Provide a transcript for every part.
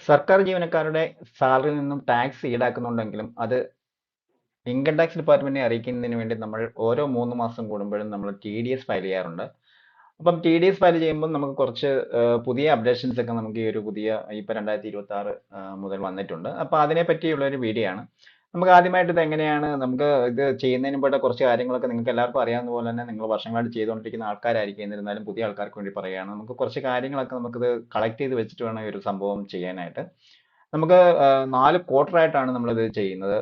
സർക്കാർ ജീവനക്കാരുടെ സാലറിയിൽ നിന്നും ടാക്സ് ഈടാക്കുന്നുണ്ടെങ്കിലും അത് ഇൻകം ടാക്സ് ഡിപ്പാർട്ട്മെന്റിനെ അറിയിക്കുന്നതിന് വേണ്ടി നമ്മൾ ഓരോ 3 മാസം കൂടുമ്പോഴും നമ്മൾ TDS ഫയൽ ചെയ്യാറുണ്ട്. അപ്പം TDS ഫയൽ ചെയ്യുമ്പോൾ നമുക്ക് കുറച്ച് പുതിയ അപ്ഡേഷൻസ് ഒക്കെ നമുക്ക് ഈ ഒരു പുതിയ ഇപ്പൊ 2026 മുതൽ വന്നിട്ടുണ്ട്. അപ്പൊ അതിനെ പറ്റിയുള്ള ഒരു വീഡിയോ ആണ്. നമുക്ക് ആദ്യമായിട്ട് ഇത് എങ്ങനെയാണ് നമുക്ക് ഇത് ചെയ്യുന്നതിന് മുമ്പായിട്ട് കുറച്ച് കാര്യങ്ങളൊക്കെ നിങ്ങൾക്ക് എല്ലാവർക്കും അറിയാവുന്ന പോലെ തന്നെ നിങ്ങൾ വർഷങ്ങളായിട്ട് ചെയ്തുകൊണ്ടിരിക്കുന്ന ആൾക്കാരായിരിക്കും. എന്നിരുന്നാലും പുതിയ ആൾക്കാർക്ക് വേണ്ടി പറയുകയാണ്. നമുക്ക് കുറച്ച് കാര്യങ്ങളൊക്കെ നമുക്കിത് കളക്ട് ചെയ്ത് വെച്ചിട്ട് വേണം ഈ ഒരു സംഭവം ചെയ്യാനായിട്ട്. നമുക്ക് 4 ക്വാർട്ടറായിട്ടാണ് നമ്മളിത് ചെയ്യുന്നത്.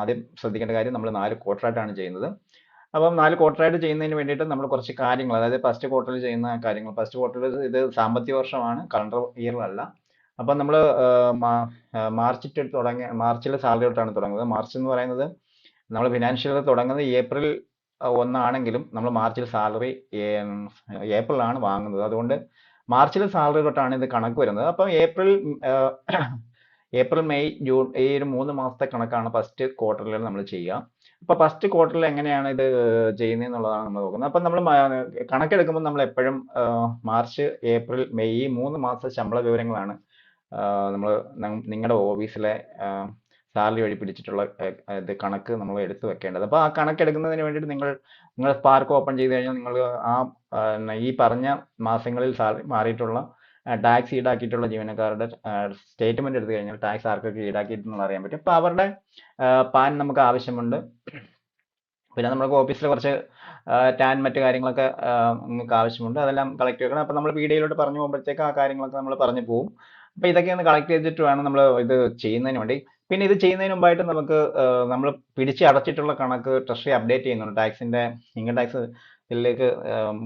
ആദ്യം ശ്രദ്ധിക്കേണ്ട കാര്യം നമ്മൾ 4 ക്വാർട്ടറായിട്ടാണ് ചെയ്യുന്നത്. അപ്പം 4 ക്വാർട്ടറായിട്ട് ചെയ്യുന്നതിന് വേണ്ടിയിട്ട് നമ്മൾ കുറച്ച് കാര്യങ്ങൾ, അതായത് ഫസ്റ്റ് ക്വാർട്ടറിൽ ചെയ്യുന്ന കാര്യങ്ങൾ, ഫസ്റ്റ് ക്വാർട്ടറിൽ ഇത് സാമ്പത്തിക വർഷമാണ്, കലണ്ടർ ഇയർ അല്ല. അപ്പം നമ്മൾ മാർച്ചിൽ തുടങ്ങിയ മാർച്ചിൽ സാലറി തൊട്ടാണ് തുടങ്ങുന്നത്. മാർച്ച് എന്ന് പറയുന്നത് നമ്മൾ ഫിനാൻഷ്യൽ ഇയർ തുടങ്ങുന്നത് ഏപ്രിൽ 1 നമ്മൾ മാർച്ചിൽ സാലറി ഏപ്രിലാണ് വാങ്ങുന്നത്. അതുകൊണ്ട് മാർച്ചിൽ സാലറി തൊട്ടാണ് ഇത് കണക്ക് വരുന്നത്. അപ്പം ഏപ്രിൽ മെയ് ജൂൺ ഈ ഒരു 3 മാസത്തെ കണക്കാണ് ഫസ്റ്റ് ക്വാർട്ടറിൽ നമ്മൾ ചെയ്യുക. അപ്പൊ ഫസ്റ്റ് ക്വാർട്ടറിൽ എങ്ങനെയാണ് ഇത് ചെയ്യുന്നതെന്നുള്ളതാണ് നമ്മൾ നോക്കുന്നത്. അപ്പൊ നമ്മൾ കണക്കെടുക്കുമ്പോൾ നമ്മൾ എപ്പോഴും മാർച്ച് ഏപ്രിൽ മെയ് ഈ 3 മാസത്തെ ശമ്പള വിവരങ്ങളാണ് നമ്മൾ നിങ്ങളുടെ ഓഫീസിലെ സാലറി വഴി പിടിച്ചിട്ടുള്ള ഇത് കണക്ക് നമ്മൾ എടുത്തു വെക്കേണ്ടത്. അപ്പോൾ ആ കണക്ക് എടുക്കുന്നതിന് വേണ്ടിയിട്ട് നിങ്ങൾ സ്പാർക്ക് ഓപ്പൺ ചെയ്ത് കഴിഞ്ഞാൽ നിങ്ങൾ ആ ഈ പറഞ്ഞ മാസങ്ങളിൽ സാലറി മാറിയിട്ടുള്ള ടാക്സ് ഈടാക്കിയിട്ടുള്ള ജീവനക്കാരുടെ സ്റ്റേറ്റ്മെന്റ് എടുത്തു കഴിഞ്ഞാൽ ടാക്സ് ആർക്കൊക്കെ ഈടാക്കിയിട്ടുണ്ടെന്ന് അറിയാൻ പറ്റും. അപ്പോൾ അവരുടെ പാൻ നമുക്ക് ആവശ്യമുണ്ട്. പിന്നെ നമുക്ക് ഓഫീസിൽ കുറച്ച് ടാൻ മറ്റു കാര്യങ്ങളൊക്കെ നിങ്ങൾക്ക് ആവശ്യമുണ്ട്. അതെല്ലാം കളക്ട് ചെയ്യണം. അപ്പം നമ്മൾ വീഡിയോയിലോട്ട് പറഞ്ഞു പോകുമ്പോഴത്തേക്ക് ആ കാര്യങ്ങളൊക്കെ നമ്മൾ പറഞ്ഞു പോകും. അപ്പം ഇതൊക്കെ ഒന്ന് കളക്ട് ചെയ്തിട്ട് വേണം നമ്മൾ ഇത് ചെയ്യുന്നതിന് വേണ്ടി. പിന്നെ ഇത് ചെയ്യുന്നതിന് മുമ്പായിട്ട് നമുക്ക് നമ്മൾ പിടിച്ച് അടച്ചിട്ടുള്ള കണക്ക് ട്രഷറി അപ്ഡേറ്റ് ചെയ്യുന്നുണ്ട്. ടാക്സിന്റെ ഇൻകം ടാക്സ് ഇതിലേക്ക്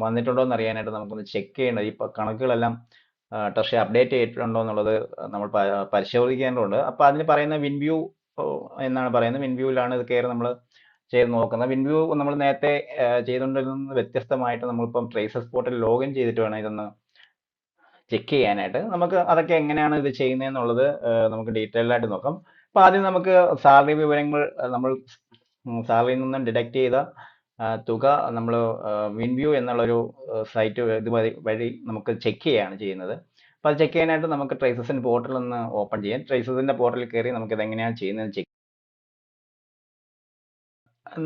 വന്നിട്ടുണ്ടോ എന്ന് അറിയാനായിട്ട് നമുക്കൊന്ന് ചെക്ക് ചെയ്യേണ്ടത്. ഈ കണക്കുകളെല്ലാം ട്രഷറി അപ്ഡേറ്റ് ചെയ്തിട്ടുണ്ടോ എന്നുള്ളത് നമ്മൾ പരിശോധിക്കേണ്ടതുണ്ട്. അപ്പം അതിന് പറയുന്ന വിൻവ്യൂ എന്നാണ് പറയുന്നത്. വിൻവ്യൂവിലാണ് ഇത് കയറി നമ്മൾ ചെയ്ത് നോക്കുന്നത്. വിൻവ്യൂ നമ്മൾ നേരത്തെ ചെയ്തുകൊണ്ടിരുന്നത് വ്യത്യസ്തമായിട്ട് നമ്മളിപ്പം ട്രേസസ് പോർട്ടൽ ലോഗിൻ ചെയ്തിട്ട് വേണം ഇതൊന്ന് ചെക്ക് ചെയ്യാനായിട്ട്. നമുക്ക് അതൊക്കെ എങ്ങനെയാണ് ഇത് ചെയ്യുന്നതെന്നുള്ളത് നമുക്ക് ഡീറ്റെയിൽ ആയിട്ട് നോക്കാം. അപ്പൊ ആദ്യം നമുക്ക് സാലറി വിവരങ്ങൾ നമ്മൾ സാലറിയിൽ നിന്നും ഡിഡക്ട് ചെയ്ത തുക നമ്മൾ വിൻവ്യൂ എന്നുള്ളൊരു സൈറ്റ് ഇത് വഴി നമുക്ക് ചെക്ക് ചെയ്യുകയാണ് ചെയ്യുന്നത്. അപ്പോൾ അത് ചെക്ക് ചെയ്യാനായിട്ട് നമുക്ക് ട്രേസസിന്റെ പോർട്ടൽ ഒന്ന് ഓപ്പൺ ചെയ്യാം. ട്രേസസിന്റെ പോർട്ടലിൽ കയറി നമുക്ക് ഇത് എങ്ങനെയാണ് ചെയ്യുന്നത് ചെക്ക്.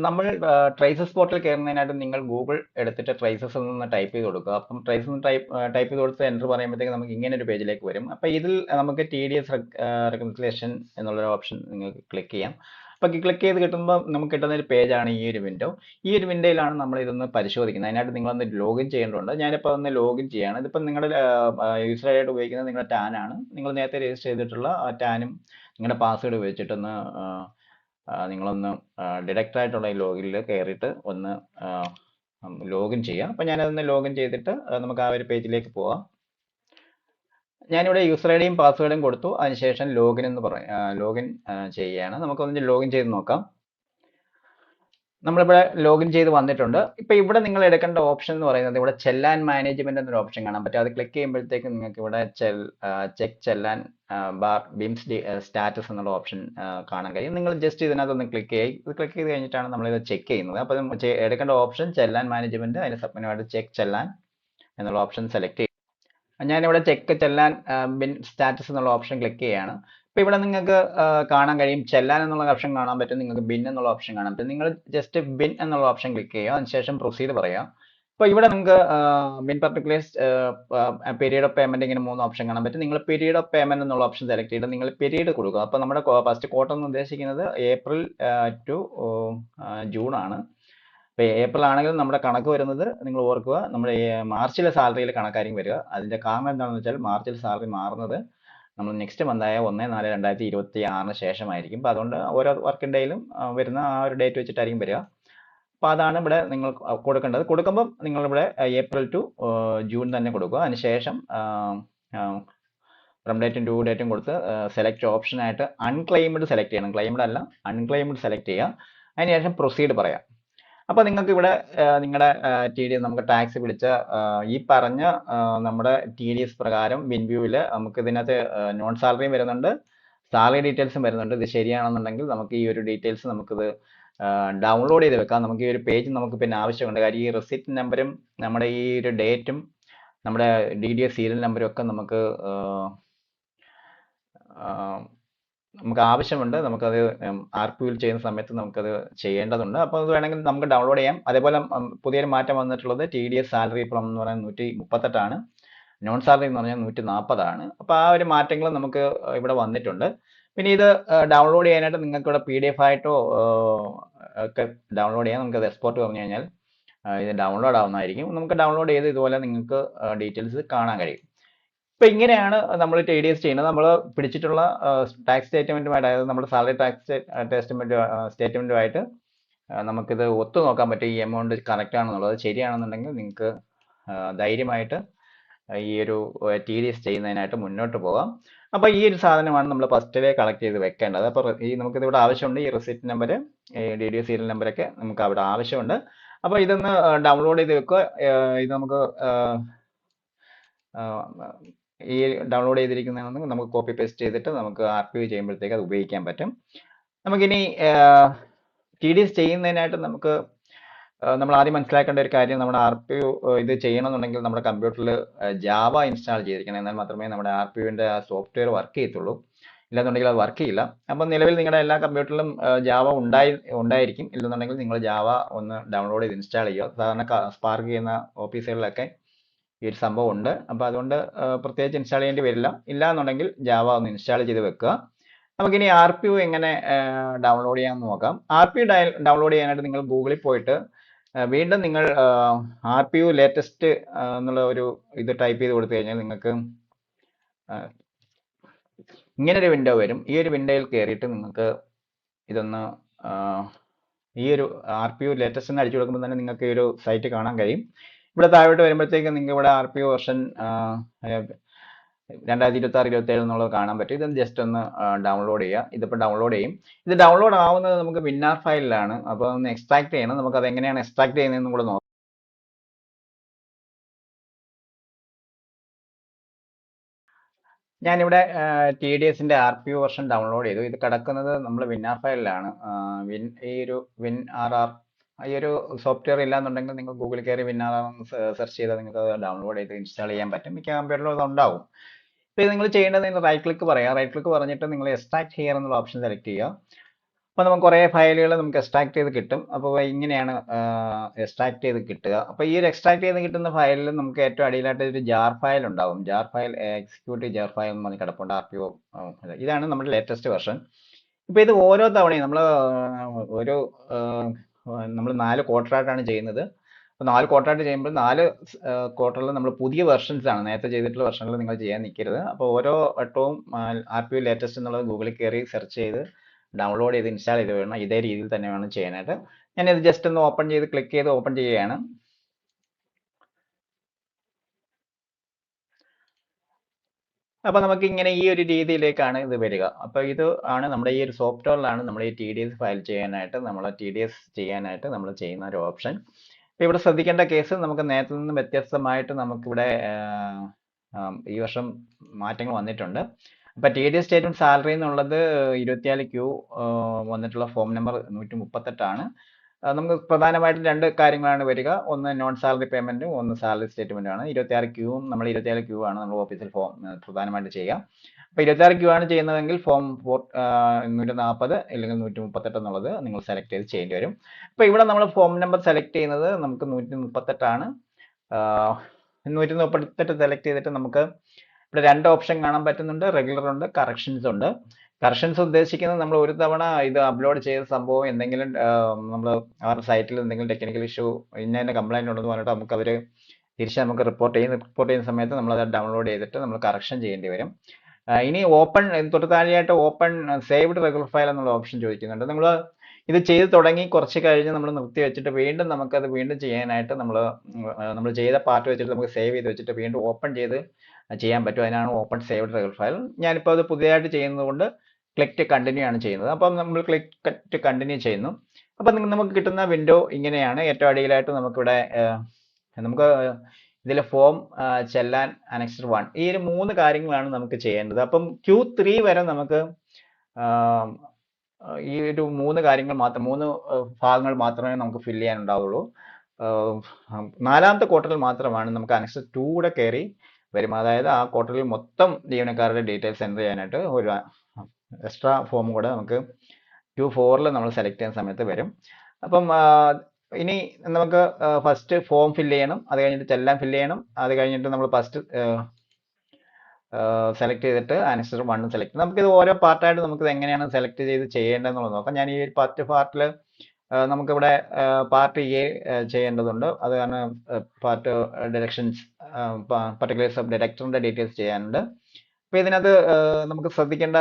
നമ്മൾ ട്രേസസ് പോർട്ടൽ കയറുന്നതിനായിട്ട് നിങ്ങൾ ഗൂഗിൾ എടുത്തിട്ട് ട്രേസസ് എന്ന് ടൈപ്പ് ചെയ്ത് കൊടുക്കുക. അപ്പം ട്രേസസ് ടൈപ്പ് ചെയ്ത് കൊടുത്ത് എൻ്റർ പറയുമ്പോഴത്തേക്ക് നമുക്ക് ഇങ്ങനെ ഒരു പേജിലേക്ക് വരും. അപ്പം ഇതിൽ നമുക്ക് TDS റെക്കൺസിലേഷൻ എന്നുള്ളൊരു ഓപ്ഷൻ നിങ്ങൾക്ക് ക്ലിക്ക് ചെയ്യാം. അപ്പം ക്ലിക്ക് ചെയ്ത് കിട്ടുമ്പോൾ നമുക്ക് കിട്ടുന്ന ഒരു പേജാണ് ഈ ഒരു വിൻഡോ. ഈ ഒരു വിൻഡോയിലാണ് നമ്മൾ ഇതൊന്ന് പരിശോധിക്കുന്നത്. അതിനായിട്ട് നിങ്ങളൊന്ന് ലോഗിൻ ചെയ്യേണ്ടതുണ്ട്. ഞാനിപ്പോൾ ഒന്ന് ലോഗിൻ ചെയ്യാണ്. ഇതിപ്പം നിങ്ങളുടെ യൂസറായിട്ട് ഉപയോഗിക്കുന്നത് നിങ്ങളുടെ ടാൻ ആണ്. നിങ്ങൾ നേരത്തെ രജിസ്റ്റർ ചെയ്തിട്ടുള്ള ആ ടാനും നിങ്ങളുടെ പാസ്വേഡ് ഉപയോഗിച്ചിട്ടൊന്ന് നിങ്ങളൊന്ന് ഡിഡക്റ്റ് ആയിട്ടുള്ള ഈ ലോഗിനിൽ കയറിയിട്ട് ഒന്ന് ലോഗിൻ ചെയ്യാം. അപ്പം ഞാനതൊന്ന് ലോഗിൻ ചെയ്തിട്ട് നമുക്ക് ആ ഒരു പേജിലേക്ക് പോവാം. ഞാനിവിടെ യൂസർ ഐഡിയും പാസ്വേഡും കൊടുത്തു. അതിനുശേഷം ലോഗിൻ എന്ന് ലോഗിൻ ചെയ്യുകയാണ്. നമുക്കൊന്ന് ലോഗിൻ ചെയ്ത് നോക്കാം. നമ്മളിവിടെ ലോഗിൻ ചെയ്ത് വന്നിട്ടുണ്ട്. ഇപ്പൊ ഇവിടെ നിങ്ങൾ എടുക്കേണ്ട ഓപ്ഷൻ എന്ന് പറയുന്നത് ഇവിടെ ചെല്ലാൻ മാനേജ്മെന്റ് എന്നൊരു ഓപ്ഷൻ കാണാൻ പറ്റും. അത് ക്ലിക്ക് ചെയ്യുമ്പോഴത്തേക്ക് നിങ്ങൾക്ക് ഇവിടെ ചെക്ക് ചെല്ലാൻ ബാർ ബിംസ് സ്റ്റാറ്റസ് എന്നുള്ള ഓപ്ഷൻ കാണാൻ കഴിയും. നിങ്ങൾ ജസ്റ്റ് ഇതിനകത്തൊന്ന് ക്ലിക്ക് ചെയ്യും. ഇത് ക്ലിക്ക് ചെയ്ത് കഴിഞ്ഞിട്ടാണ് നമ്മൾ ഇത് ചെക്ക് ചെയ്യുന്നത്. അപ്പോൾ എടുക്കേണ്ട ഓപ്ഷൻ ചെല്ലാൻ മാനേജ്മെന്റ്, അതിന് സബ്മിനുമായിട്ട് ചെക്ക് ചെല്ലാൻ എന്നുള്ള ഓപ്ഷൻ സെലക്ട് ചെയ്യും. ഞാനിവിടെ ചെക്ക് ചെല്ലാൻ ബിൻ സ്റ്റാറ്റസ് എന്നുള്ള ഓപ്ഷൻ ക്ലിക്ക് ചെയ്യാണ്. ഇപ്പൊ ഇവിടെ നിങ്ങൾക്ക് കാണാൻ കഴിയും ചെല്ലാൻ എന്നുള്ള ഓപ്ഷൻ കാണാൻ പറ്റും, നിങ്ങൾക്ക് ബിൻ എന്നുള്ള ഓപ്ഷൻ കാണാൻ പറ്റും. നിങ്ങൾ ജസ്റ്റ് ബിൻ എന്നുള്ള ഓപ്ഷൻ ക്ലിക്ക് ചെയ്യുക, അതിനുശേഷം പ്രൊസീഡ് പറയാം. അപ്പൊ ഇവിടെ നിങ്ങൾക്ക് bin particulars period of payment ഇങ്ങനെ 3 ഓപ്ഷൻ കാണാൻ പറ്റും. നിങ്ങൾ പീരീഡ് ഓഫ് പേയ്മെന്റ് എന്നുള്ള ഓപ്ഷൻ സെലക്ട് ചെയ്തിട്ട് നിങ്ങൾ പീരീഡ് കൊടുക്കുക. അപ്പൊ നമ്മുടെ ഫസ്റ്റ് ക്വാർട്ടർ എന്ന് ഉദ്ദേശിക്കുന്നത് ഏപ്രിൽ ടു ജൂൺ ആണ്. ഇപ്പൊ ഏപ്രിൽ ആണെങ്കിൽ നമ്മുടെ കണക്ക് വരുന്നത് നിങ്ങൾ ഓർക്കുക, നമ്മുടെ മാർച്ചിലെ സാലറിയിൽ കണക്കായിരിക്കും വരിക. അതിന്റെ കാരണം എന്താണെന്ന് വെച്ചാൽ മാർച്ചിൽ സാലറി മാറുന്നത് നമ്മൾ നെക്സ്റ്റ് മന്തായ 1/4/2026 ശേഷമായിരിക്കും. അപ്പൊ അതുകൊണ്ട് ഓരോ വർക്കിംഗ് ഡേയിലും വരുന്ന ആ ഒരു ഡേറ്റ് വെച്ചിട്ടായിരിക്കും വരിക. അപ്പൊ അതാണ് ഇവിടെ നിങ്ങൾ കൊടുക്കേണ്ടത്. കൊടുക്കുമ്പോൾ നിങ്ങളിവിടെ ഏപ്രിൽ ടു ജൂൺ തന്നെ കൊടുക്കുക. അതിനുശേഷം ഫ്രം ഡേറ്റും ഡ്യൂ ഡേറ്റും കൊടുത്ത് സെലക്ട് ഓപ്ഷനായിട്ട് അൺക്ലെയിംഡ് സെലക്ട് ചെയ്യണം. ക്ലെയിംഡ് അല്ല, അൺക്ലെയിംഡ് സെലക്ട് ചെയ്യുക. അതിനുശേഷം പ്രൊസീഡ് പറയാം. അപ്പൊ നിങ്ങൾക്ക് ഇവിടെ നിങ്ങളുടെ TDS നമുക്ക് ടാക്സ് പിടിച്ച ഈ പറഞ്ഞ നമ്മുടെ TDS പ്രകാരം വിൻവ്യൂവിൽ നമുക്ക് ഇതിനകത്ത് നോൺ സാലറിയും വരുന്നുണ്ട്, സാലറി ഡീറ്റെയിൽസും വരുന്നുണ്ട്. ഇത് ശരിയാണെന്നുണ്ടെങ്കിൽ നമുക്ക് ഈ ഒരു ഡീറ്റെയിൽസ് നമുക്കിത് ഡൗൺലോഡ് ചെയ്ത് വെക്കാം. നമുക്ക് ഈ ഒരു പേജ് നമുക്ക് പിന്നെ ആവശ്യമുണ്ട്. കാര്യം ഈ റെസിപ്റ്റ് നമ്പറും നമ്മുടെ ഈ ഒരു ഡേറ്റും നമ്മുടെ DDS സീരിയൽ നമ്പറും ഒക്കെ നമുക്ക് നമുക്ക് ആവശ്യമുണ്ട്. നമുക്കത് ആർപിയിൽ ചെയ്യുന്ന സമയത്ത് നമുക്കത് ചെയ്യേണ്ടതുണ്ട്. അപ്പോൾ അത് വേണമെങ്കിൽ നമുക്ക് ഡൗൺലോഡ് ചെയ്യാം. അതേപോലെ പുതിയൊരു മാറ്റം വന്നിട്ടുള്ളത് TDS സാലറി ഇപ്പോൾ എന്ന് പറയുന്നത് 138 നോൺ സാലറി എന്ന് പറഞ്ഞാൽ 140. അപ്പോൾ ആ ഒരു മാറ്റങ്ങൾ നമുക്ക് ഇവിടെ വന്നിട്ടുണ്ട്. പിന്നെ ഇത് ഡൗൺലോഡ് ചെയ്യാനായിട്ട് നിങ്ങൾക്ക് ഇവിടെ PDF ആയിട്ടോ ഒക്കെ ഡൗൺലോഡ് ചെയ്യാം. നമുക്കത് എക്സ്പോർട്ട് പറഞ്ഞു കഴിഞ്ഞാൽ ഇത് ഡൗൺലോഡ് ആവുന്നതായിരിക്കും. നമുക്ക് ഡൗൺലോഡ് ചെയ്ത് ഇതുപോലെ നിങ്ങൾക്ക് ഡീറ്റെയിൽസ് കാണാൻ കഴിയും. ഇപ്പൊ ഇങ്ങനെയാണ് നമ്മൾ TDS ചെയ്യുന്നത്. നമ്മൾ പിടിച്ചിട്ടുള്ള ടാക്സ് സ്റ്റേറ്റ്മെന്റുമായിട്ട്, അതായത് നമ്മുടെ സാലറി ടാക്സ് സ്റ്റേറ്റ്മെന്റുമായിട്ട് നമുക്കിത് ഒത്തു നോക്കാൻ പറ്റും. ഈ എമൗണ്ട് കറക്റ്റ് ആണെന്നുള്ളത് ശരിയാണെന്നുണ്ടെങ്കിൽ നിങ്ങൾക്ക് ധൈര്യമായിട്ട് ഈ ഒരു TDS ചെയ്യുന്നതിനായിട്ട് മുന്നോട്ട് പോകാം. അപ്പൊ ഈ ഒരു സാധനമാണ് നമ്മൾ ഫസ്റ്റിലെ കളക്ട് ചെയ്ത് വെക്കേണ്ടത്. അപ്പൊ നമുക്കിത് ഇവിടെ ആവശ്യമുണ്ട്. ഈ റെസിപ്റ്റ് നമ്പർ, DDS സീരിയൽ നമ്പറൊക്കെ നമുക്ക് അവിടെ ആവശ്യമുണ്ട്. അപ്പൊ ഇതൊന്ന് ഡൗൺലോഡ് ചെയ്ത് വെക്കുക. ഇത് നമുക്ക് ഈ ഡൗൺലോഡ് ചെയ്തിരിക്കുന്നതാണെങ്കിൽ നമുക്ക് കോപ്പി പേസ്റ്റ് ചെയ്തിട്ട് നമുക്ക് RPO ചെയ്യുമ്പോഴത്തേക്ക് അത് ഉപയോഗിക്കാൻ പറ്റും. നമുക്കിനി TDS ചെയ്യുന്നതിനായിട്ട് നമ്മൾ ആദ്യം മനസ്സിലാക്കേണ്ട ഒരു കാര്യം, നമ്മുടെ RPO ഇത് ചെയ്യണമെന്നുണ്ടെങ്കിൽ നമ്മുടെ കമ്പ്യൂട്ടറിൽ ജാവ ഇൻസ്റ്റാൾ ചെയ്തിരിക്കണം. എന്നാൽ മാത്രമേ നമ്മുടെ RPOന്റെ ആ സോഫ്റ്റ്വെയർ വർക്ക് ചെയ്യത്തുള്ളൂ. ഇല്ലെന്നുണ്ടെങ്കിൽ അത് വർക്ക് ചെയ്യില്ല. അപ്പം നിലവിൽ നിങ്ങളുടെ എല്ലാ കമ്പ്യൂട്ടറിലും ജാവ ഉണ്ടായിരിക്കും. ഇല്ലെന്നുണ്ടെങ്കിൽ നിങ്ങൾ ജാവ ഒന്ന് ഡൗൺലോഡ് ചെയ്ത് ഇൻസ്റ്റാൾ ചെയ്യുക. സാധാരണ സ്പാർക്ക് ചെയ്യുന്ന ഓഫീസുകളിലൊക്കെ ഈ ഒരു സംഭവം ഉണ്ട്. അപ്പോൾ അതുകൊണ്ട് പ്രത്യേകിച്ച് ഇൻസ്റ്റാൾ ചെയ്യേണ്ടി വരില്ല. ഇല്ല എന്നുണ്ടെങ്കിൽ ജാവ ഒന്ന് ഇൻസ്റ്റാൾ ചെയ്ത് വെക്കുക. നമുക്കിനി RPO എങ്ങനെ ഡൗൺലോഡ് ചെയ്യാമെന്ന് നോക്കാം. RPO ഡൗൺലോഡ് ചെയ്യാനായിട്ട് നിങ്ങൾ ഗൂഗിളിൽ പോയിട്ട് വീണ്ടും നിങ്ങൾ RPO ലേറ്റസ്റ്റ് എന്നുള്ള ഒരു ഇത് ടൈപ്പ് ചെയ്ത് കൊടുത്തു കഴിഞ്ഞാൽ നിങ്ങൾക്ക് ഇങ്ങനൊരു വിൻഡോ വരും. ഈ ഒരു വിൻഡോയിൽ കയറിയിട്ട് നിങ്ങൾക്ക് ഇതൊന്ന് ഈ ഒരു RPO ലേറ്റസ്റ്റ് എന്ന് അടിച്ചു കൊടുക്കുമ്പോൾ തന്നെ നിങ്ങൾക്ക് ഈ ഒരു സൈറ്റ് കാണാൻ കഴിയും. ഇവിടെ താഴോട്ട് വരുമ്പോഴത്തേക്ക് നിങ്ങൾക്ക് ഇവിടെ RPO വെർഷൻ 2026-27 എന്നുള്ളത് കാണാൻ പറ്റും. ഇതൊന്ന് ജസ്റ്റ് ഒന്ന് ഡൗൺലോഡ് ചെയ്യുക. ഇതിപ്പോൾ ഡൗൺലോഡ് ചെയ്യും. ഇത് ഡൗൺലോഡ് ആവുന്നത് നമുക്ക് വിന്നാർ ഫയലിലാണ്. അപ്പോൾ ഒന്ന് എക്സ്ട്രാക്ട് ചെയ്യണം. നമുക്ക് അത് എങ്ങനെയാണ് എക്സ്ട്രാക്ട് ചെയ്യുന്നതെന്നും കൂടെ നോക്കാം. ഞാനിവിടെ TDSന്റെ RPO വെർഷൻ ഡൗൺലോഡ് ചെയ്തു. ഇത് കിടക്കുന്നത് നമ്മൾ വിന്നാർ ഫയലിലാണ്. ഈ ഒരു WinRR ഈ ഒരു സോഫ്റ്റ്വെയർ ഇല്ലാന്നുണ്ടെങ്കിൽ നിങ്ങൾ ഗൂഗിളിൽ കയറി WinRR സെർച്ച് ചെയ്താൽ നിങ്ങൾക്ക് അത് ഡൗൺലോഡ് ചെയ്ത് ഇൻസ്റ്റാൾ ചെയ്യാൻ പറ്റും. മിക്ക കമ്പ്യൂട്ടറിലും അത് ഉണ്ടാവും. ഇപ്പോൾ നിങ്ങൾ ചെയ്യേണ്ടത് റൈറ്റ് ക്ലിക്ക് പറയാം. റൈറ്റ് ക്ലിക്ക് പറഞ്ഞിട്ട് നിങ്ങൾ എക്സ്ട്രാക്ട് ഹിയർ എന്നുള്ള ഓപ്ഷൻ സെലക്ട് ചെയ്യുക. അപ്പോൾ നമുക്ക് കുറേ ഫയലുകൾ നമുക്ക് എക്സ്ട്രാക്ട് ചെയ്ത് കിട്ടും. അപ്പോൾ ഇങ്ങനെയാണ് എക്സ്ട്രാക്ട് ചെയ്ത് കിട്ടുക. അപ്പോൾ ഈ ഒരു എക്സ്ട്രാക്ട് ചെയ്ത് കിട്ടുന്ന ഫയലിൽ നമുക്ക് ഏറ്റവും അടിയിലായിട്ട് ഒരു ജാർ ഫയൽ ഉണ്ടാവും. Jar file, executive jar file എന്ന് പറഞ്ഞ് കിടപ്പുണ്ട്. RPO ഇതാണ് നമ്മുടെ ലേറ്റസ്റ്റ് വെർഷൻ. ഇപ്പോൾ ഇത് ഓരോ തവണയും നമ്മൾ 4 ക്വാർട്ടറായിട്ടാണ് ചെയ്യുന്നത്. അപ്പോൾ 4 ക്വാർട്ടറായിട്ട് ചെയ്യുമ്പോൾ 4 ക്വാർട്ടറിൽ നമ്മൾ പുതിയ വെർഷൻസ് ആണ്, നേരത്തെ ചെയ്തിട്ടുള്ള വെർഷനിൽ നിങ്ങൾ ചെയ്യാൻ നിൽക്കരുത്. അപ്പോൾ ഓരോ വട്ടവും RPO ലേറ്റസ്റ്റ് എന്നുള്ളത് ഗൂഗിളിൽ കയറി സെർച്ച് ചെയ്ത് ഡൗൺലോഡ് ചെയ്ത് ഇൻസ്റ്റാൾ ചെയ്ത് വേണം. ഇതേ രീതിയിൽ തന്നെ വേണം ചെയ്യാനായിട്ട്. ഞാനിത് ജസ്റ്റ് ഒന്ന് ഓപ്പൺ ചെയ്ത് ക്ലിക്ക് ചെയ്ത് ഓപ്പൺ ചെയ്യുകയാണ്. അപ്പോൾ നമുക്ക് ഇങ്ങനെ ഈ ഒരു രീതിയിലേക്കാണ് ഇത് വരിക. അപ്പോൾ ഇത് ആണ് നമ്മുടെ ഈ ഒരു സോഫ്റ്റ്വെയറിലാണ് നമ്മൾ ഈ TDS ഫയൽ ചെയ്യാനായിട്ട്, TDS ചെയ്യാനായിട്ട് നമ്മൾ ചെയ്യുന്ന ഒരു ഓപ്ഷൻ. ഇപ്പോൾ ഇവിടെ ശ്രദ്ധിക്കേണ്ട കേസ്, നമുക്ക് നേരത്തെ നിന്ന് വ്യത്യസ്തമായിട്ട് നമുക്കിവിടെ ഈ വർഷം മാറ്റങ്ങൾ വന്നിട്ടുണ്ട്. അപ്പോൾ TDS സ്റ്റേറ്റ്മെന്റ് സാലറി എന്നുള്ളത് 24Q വന്നിട്ടുള്ള ഫോം നമ്പർ 138. നമുക്ക് പ്രധാനമായിട്ടും 2 കാര്യങ്ങളാണ് വരിക. ഒന്ന് നോൺ സാലറി പേയ്മെന്റും ഒന്ന് സാലറി സ്റ്റേറ്റ്മെന്റും ആണ്. 26Q നമ്മൾ 24Q ആണ് നമ്മൾ ഓഫീസിൽ ഫോം പ്രധാനമായിട്ട് ചെയ്യുക. അപ്പോൾ 26Q ആണ് ചെയ്യുന്നതെങ്കിൽ ഫോം 140 അല്ലെങ്കിൽ 138 എന്നുള്ളത് നിങ്ങൾ സെലക്ട് ചെയ്ത് ചെയ്യേണ്ടി വരും. അപ്പോൾ ഇവിടെ നമ്മൾ ഫോം നമ്പർ സെലക്ട് ചെയ്യുന്നത് നമുക്ക് 138 ആണ്. 138 സെലക്ട് ചെയ്തിട്ട് നമുക്ക് ഇവിടെ 2 ഓപ്ഷൻ കാണാൻ പറ്റുന്നുണ്ട്. റെഗുലർ ഉണ്ട്, കറക്ഷൻസ് ഉണ്ട്. കറക്ഷൻസ് ഉദ്ദേശിക്കുന്നത് നമ്മൾ ഒരു തവണ ഇത് അപ്ലോഡ് ചെയ്ത സംഭവം എന്തെങ്കിലും നമ്മൾ അവരുടെ സൈറ്റിൽ എന്തെങ്കിലും ടെക്നിക്കൽ ഇഷ്യൂ ഇന്ന കംപ്ലൈന്റ് ഉണ്ടെന്ന് പറഞ്ഞിട്ട് നമുക്ക് റിപ്പോർട്ട് ചെയ്യുന്ന സമയത്ത് നമ്മൾ അത് ഡൗൺലോഡ് ചെയ്തിട്ട് നമ്മൾ കറക്ഷൻ ചെയ്യേണ്ടി വരും. ഇനി ഓപ്പൺ തൊട്ട് താഴെയായിട്ട് ഓപ്പൺ സേവ്ഡ് റെഗുലർ ഫയൽ എന്നുള്ള ഓപ്ഷൻ ചോദിക്കുന്നുണ്ട്. നമ്മൾ ഇത് ചെയ്ത് തുടങ്ങി കുറച്ച് കഴിഞ്ഞ് നമ്മൾ നിർത്തി വെച്ചിട്ട് വീണ്ടും നമുക്കത് വീണ്ടും ചെയ്യാനായിട്ട് നമ്മൾ ചെയ്ത പാർട്ട് വെച്ചിട്ട് നമുക്ക് സേവ് ചെയ്ത് വെച്ചിട്ട് വീണ്ടും ഓപ്പൺ ചെയ്ത് ചെയ്യാൻ പറ്റും. അതിനാണ് ഓപ്പൺ സേവ്ഡ് റെഗുലർ ഫയൽ. ഞാനിപ്പോൾ അത് പുതിയതായിട്ട് ചെയ്യുന്നത് കൊണ്ട് ക്ലിക്ക് കണ്ടിന്യൂ ആണ് ചെയ്യുന്നത്. അപ്പം നമ്മൾ ക്ലിക്ക് കണ്ടിന്യൂ ചെയ്യുന്നു. അപ്പം നമുക്ക് കിട്ടുന്ന വിൻഡോ ഇങ്ങനെയാണ്. ഏറ്റവും അടിയിലായിട്ട് നമുക്കിവിടെ നമുക്ക് ഇതിൽ ഫോം ചെല്ലാൻ അനക്സർ 1 ഈ ഒരു 3 കാര്യങ്ങളാണ് നമുക്ക് ചെയ്യേണ്ടത്. അപ്പം Q3 വരെ നമുക്ക് ഈ ഒരു 3 കാര്യങ്ങൾ മാത്രം 3 ഭാഗങ്ങൾ മാത്രമേ നമുക്ക് ഫില്ല് ചെയ്യാനുണ്ടാവുള്ളൂ. 4ാമത്തെ ക്വാർട്ടറിൽ മാത്രമാണ് നമുക്ക് അനക്സർ 2 കൂടെ കയറി വരും. അതായത് ആ ക്വാർട്ടറിൽ മൊത്തം ജീവനക്കാരുടെ ഡീറ്റെയിൽസ് എൻ്റർ ചെയ്യാനായിട്ട് എക്സ്ട്രാ ഫോം കൂടെ നമുക്ക് Q4 നമ്മൾ സെലക്ട് ചെയ്യുന്ന സമയത്ത് വരും. അപ്പം ഇനി നമുക്ക് ഫസ്റ്റ് ഫോം ഫില്ല് ചെയ്യണം, അത് കഴിഞ്ഞിട്ട് ചെല്ലാൻ ഫില്ല് ചെയ്യണം, അത് കഴിഞ്ഞിട്ട് നമ്മൾ ഫസ്റ്റ് സെലക്ട് ചെയ്തിട്ട് ആൻസർ 1 സെലക്ട്. നമുക്കിത് ഓരോ പാർട്ടായിട്ട് നമുക്കിത് എങ്ങനെയാണ് സെലക്ട് ചെയ്ത് ചെയ്യേണ്ടതെന്നുള്ളത് നോക്കാം. ഞാൻ ഈ ഫസ്റ്റ് പാർട്ടിൽ നമുക്കിവിടെ പാർട്ട് എ ചെയ്യേണ്ടതുണ്ട്. അത് കാരണം പാർട്ട് ഡിറക്ഷൻസ് പർട്ടിക്കുലേഴ്സ് ഓഫ് ഡിറക്ടറിന്റെ ഡീറ്റെയിൽസ് ചെയ്യാനുണ്ട്. അപ്പൊ ഇതിനകത്ത് നമുക്ക് ശ്രദ്ധിക്കേണ്ട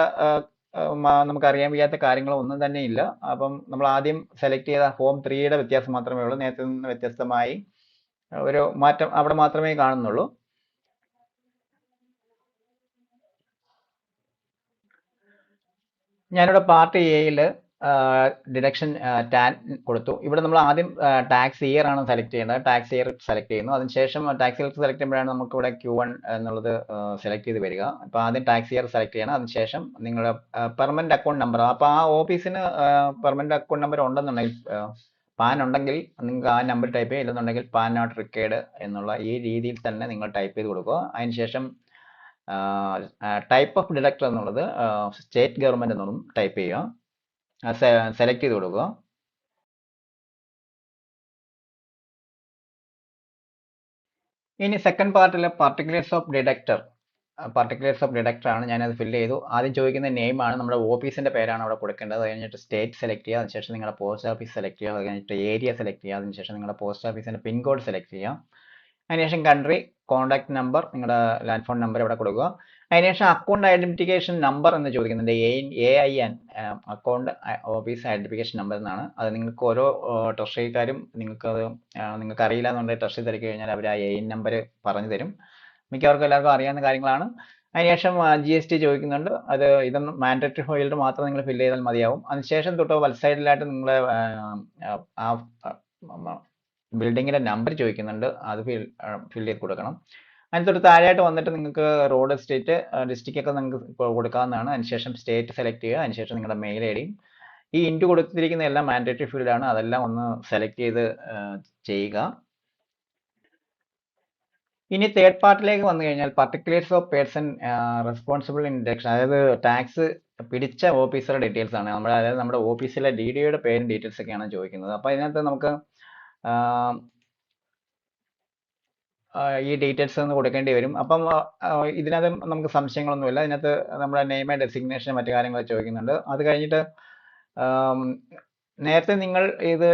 നമുക്ക് അറിയാൻ വയ്യാത്ത കാര്യങ്ങളൊന്നും തന്നെ ഇല്ല. അപ്പം നമ്മൾ ആദ്യം സെലക്ട് ചെയ്ത ഫോം 3യുടെ വ്യത്യാസം മാത്രമേ ഉള്ളൂ. നേരത്തെ നിന്ന് വ്യത്യസ്തമായി ഒരു മാറ്റം അവിടെ മാത്രമേ കാണുന്നുള്ളൂ. ഞാനിവിടെ പാർട്ട് എയിൽ ഡിഡക്ഷൻ ടാൻ കൊടുത്തു. ഇവിടെ നമ്മൾ ആദ്യം ടാക്സ് ഇയർ ആണ് സെലക്ട് ചെയ്യേണ്ടത്. ടാക്സ് ഇയർ സെലക്ട് ചെയ്യുന്നു. അതിനുശേഷം ടാക്സ് ഇയർ സെലക്ട് ചെയ്യുമ്പോഴാണ് നമുക്ക് ഇവിടെ Q1 എന്നുള്ളത് സെലക്ട് ചെയ്ത് വരിക. അപ്പോൾ ആദ്യം ടാക്സ് ഇയർ സെലക്ട് ചെയ്യണം. അതിനുശേഷം നിങ്ങളുടെ പെർമനന്റ് അക്കൗണ്ട് നമ്പർ, അപ്പോൾ ആ ഓഫീസിന് പെർമനന്റ് അക്കൗണ്ട് നമ്പർ ഉണ്ടെന്നുണ്ടെങ്കിൽ, പാൻ ഉണ്ടെങ്കിൽ നിങ്ങൾക്ക് ആ നമ്പർ ടൈപ്പ് ചെയ്യുക, ഇല്ലെന്നുണ്ടെങ്കിൽ പാൻ നോട്ട് റിക്വയർഡ് എന്നുള്ള ഈ രീതിയിൽ തന്നെ നിങ്ങൾ ടൈപ്പ് ചെയ്ത് കൊടുക്കുക. അതിനുശേഷം ടൈപ്പ് ഓഫ് ഡിഡക്ടർ എന്നുള്ളത് സ്റ്റേറ്റ് ഗവൺമെന്റ് എന്നുള്ളതും ടൈപ്പ് ചെയ്യുക, സെലക്ട് ചെയ്ത് കൊടുക്കുക. ഇനി സെക്കൻഡ് പാർട്ടിലെ പർട്ടിക്കുലേഴ്സ് ഓഫ് ഡിഡക്ടർ ആണ്. ഞാനത് ഫില്ല് ചെയ്തു. ആദ്യം ചോദിക്കുന്ന നെയിം ആണ്, നമ്മുടെ ഓഫീസിന്റെ പേരാണ് അവിടെ കൊടുക്കേണ്ടത്. അത് കഴിഞ്ഞിട്ട് സ്റ്റേറ്റ് സെലക്ട് ചെയ്യുക, അതിനുശേഷം നിങ്ങളുടെ പോസ്റ്റ് ഓഫീസ് സെലക്ട് ചെയ്യുക, അത് കഴിഞ്ഞിട്ട് ഏരിയ സെലക്ട് ചെയ്യുക, അതിനുശേഷം നിങ്ങളുടെ പോസ്റ്റ് ഓഫീസിന്റെ പിൻകോഡ് സെലക്ട് ചെയ്യുക. അതിനുശേഷം കൺട്രി, കോൺടാക്ട് നമ്പർ, നിങ്ങളുടെ ലാൻഡ് ഫോൺ നമ്പർ ഇവിടെ കൊടുക്കുക. അതിനുശേഷം അക്കൗണ്ട് ഐഡന്റിഫിക്കേഷൻ നമ്പർ എന്ന് ചോദിക്കുന്നുണ്ട്, AIN account office identification number എന്നാണ്. അത് നിങ്ങൾക്ക് ഓരോ ട്രഷറിക്കാരും നിങ്ങൾക്ക് അറിയില്ല എന്നുണ്ടെങ്കിൽ ട്രഷറി തിരക്കി കഴിഞ്ഞാൽ അവർ ആ AIN നമ്പർ പറഞ്ഞു തരും. മിക്കവർക്കും എല്ലാവർക്കും അറിയാവുന്ന കാര്യങ്ങളാണ്. അതിനുശേഷം GST ചോദിക്കുന്നുണ്ട്. ഇതൊന്നും മാൻഡേറ്ററി ഫീൽഡ് മാത്രം നിങ്ങൾ ഫില്ല് ചെയ്താൽ മതിയാവും. അതിനുശേഷം തൊട്ട് വലത് സൈഡിലായിട്ട് നിങ്ങളെ ബിൽഡിങ്ങിന്റെ നമ്പർ ചോദിക്കുന്നുണ്ട്, അത് ഫില്ല് ചെയ്ത് കൊടുക്കണം. അതിന് തൊട്ട് താഴെയായിട്ട് വന്നിട്ട് നിങ്ങൾക്ക് റോഡ്, സ്റ്റേറ്റ്, ഡിസ്ട്രിക്റ്റ് ഒക്കെ നിങ്ങൾക്ക് കൊടുക്കാവുന്നതാണ്. അതിനുശേഷം സ്റ്റേറ്റ് സെലക്ട് ചെയ്യുക, അതിനുശേഷം നിങ്ങളുടെ മെയിൽ ID. ഈ ഇൻറ്റു കൊടുത്തിരിക്കുന്ന എല്ലാം മാൻഡേറ്ററി ഫീൽഡ് ആണ്, അതെല്ലാം ഒന്ന് സെലക്ട് ചെയ്ത് ചെയ്യുക. ഇനി തേർഡ് പാർട്ടിലേക്ക് വന്നു കഴിഞ്ഞാൽ particulars of person responsible in deduction, അതായത് ടാക്സ് പിടിച്ച ഓഫീസറുടെ ഡീറ്റെയിൽസ് ആണ്. അതായത് നമ്മുടെ ഓഫീസിലെ DDയുടെ പേരും ഡീറ്റെയിൽസ് ഒക്കെയാണ് ചോദിക്കുന്നത്. അപ്പോൾ ഇതിനകത്ത് നമുക്ക് ഈ ഡീറ്റെയിൽസ് ഒന്ന് കൊടുക്കേണ്ടി വരും. അപ്പം ഇതിനകത്ത് നമുക്ക് സംശയങ്ങളൊന്നുമില്ല. ഇതിനകത്ത് നമ്മുടെ നെയിം, ഡെസിഗ്നേഷൻ, മറ്റു കാര്യങ്ങൾ ചോദിക്കുന്നുണ്ട്. അത് കഴിഞ്ഞിട്ട് നേരത്തെ നിങ്ങൾ ഇത്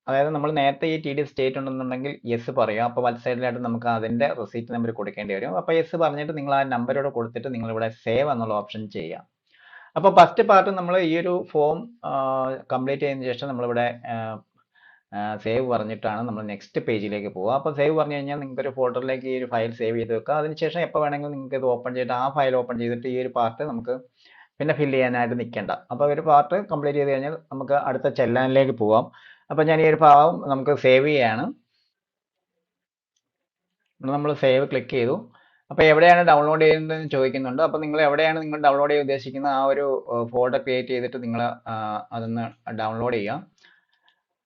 അതായത് നമ്മൾ നേരത്തെ ഈ TD സ്റ്റേറ്റ് ഉണ്ടെന്നുണ്ടെങ്കിൽ യെസ് പറയുക. അപ്പോൾ വലത് സൈഡിലായിട്ട് നമുക്ക് അതിന്റെ റെസീറ്റ് നമ്പർ കൊടുക്കേണ്ടി വരും. അപ്പോൾ യെസ് പറഞ്ഞിട്ട് നിങ്ങൾ ആ നമ്പരോട് കൊടുത്തിട്ട് നിങ്ങൾ ഇവിടെ സേവ് എന്നുള്ള ഓപ്ഷൻ ചെയ്യുക. അപ്പോൾ ഫസ്റ്റ് പാർട്ട് നമ്മൾ ഈ ഒരു ഫോം കംപ്ലീറ്റ് ചെയ്തതിനു ശേഷം നമ്മളിവിടെ സേവ് പറഞ്ഞിട്ടാണ് നമ്മൾ നെക്സ്റ്റ് പേജിലേക്ക് പോവുക. അപ്പോൾ സേവ് പറഞ്ഞു കഴിഞ്ഞാൽ നിങ്ങൾക്ക് ഒരു ഫോൾഡറിലേക്ക് ഈ ഒരു ഫയൽ സേവ് ചെയ്ത് വെക്കുക. അതിനുശേഷം എപ്പോൾ വേണമെങ്കിലും നിങ്ങൾക്ക് ഇത് ഓപ്പൺ ചെയ്തിട്ട് ആ ഫയൽ ഓപ്പൺ ചെയ്തിട്ട് ഈ ഒരു പാർട്ട് നമുക്ക് പിന്നെ ഫില്ല് ചെയ്യാനായിട്ട് നിൽക്കേണ്ട. അപ്പോൾ ഒരു പാർട്ട് കംപ്ലീറ്റ് ചെയ്ത് കഴിഞ്ഞാൽ നമുക്ക് അടുത്ത ചെല്ലാനിലേക്ക് പോവാം. അപ്പോൾ ഞാൻ ഈ ഒരു ഭാഗം നമുക്ക് സേവ് ചെയ്യാണ്. നമ്മൾ സേവ് ക്ലിക്ക് ചെയ്തു. അപ്പോൾ എവിടെയാണ് ഡൗൺലോഡ് ചെയ്യുന്നതെന്ന് ചോദിക്കുന്നുണ്ട്. അപ്പോൾ നിങ്ങൾ എവിടെയാണ് നിങ്ങൾ ഡൗൺലോഡ് ചെയ്യാൻ ഉദ്ദേശിക്കുന്ന ആ ഒരു ഫോൾഡർ ക്രിയേറ്റ് ചെയ്തിട്ട് നിങ്ങൾ അതൊന്ന് ഡൗൺലോഡ് ചെയ്യുക.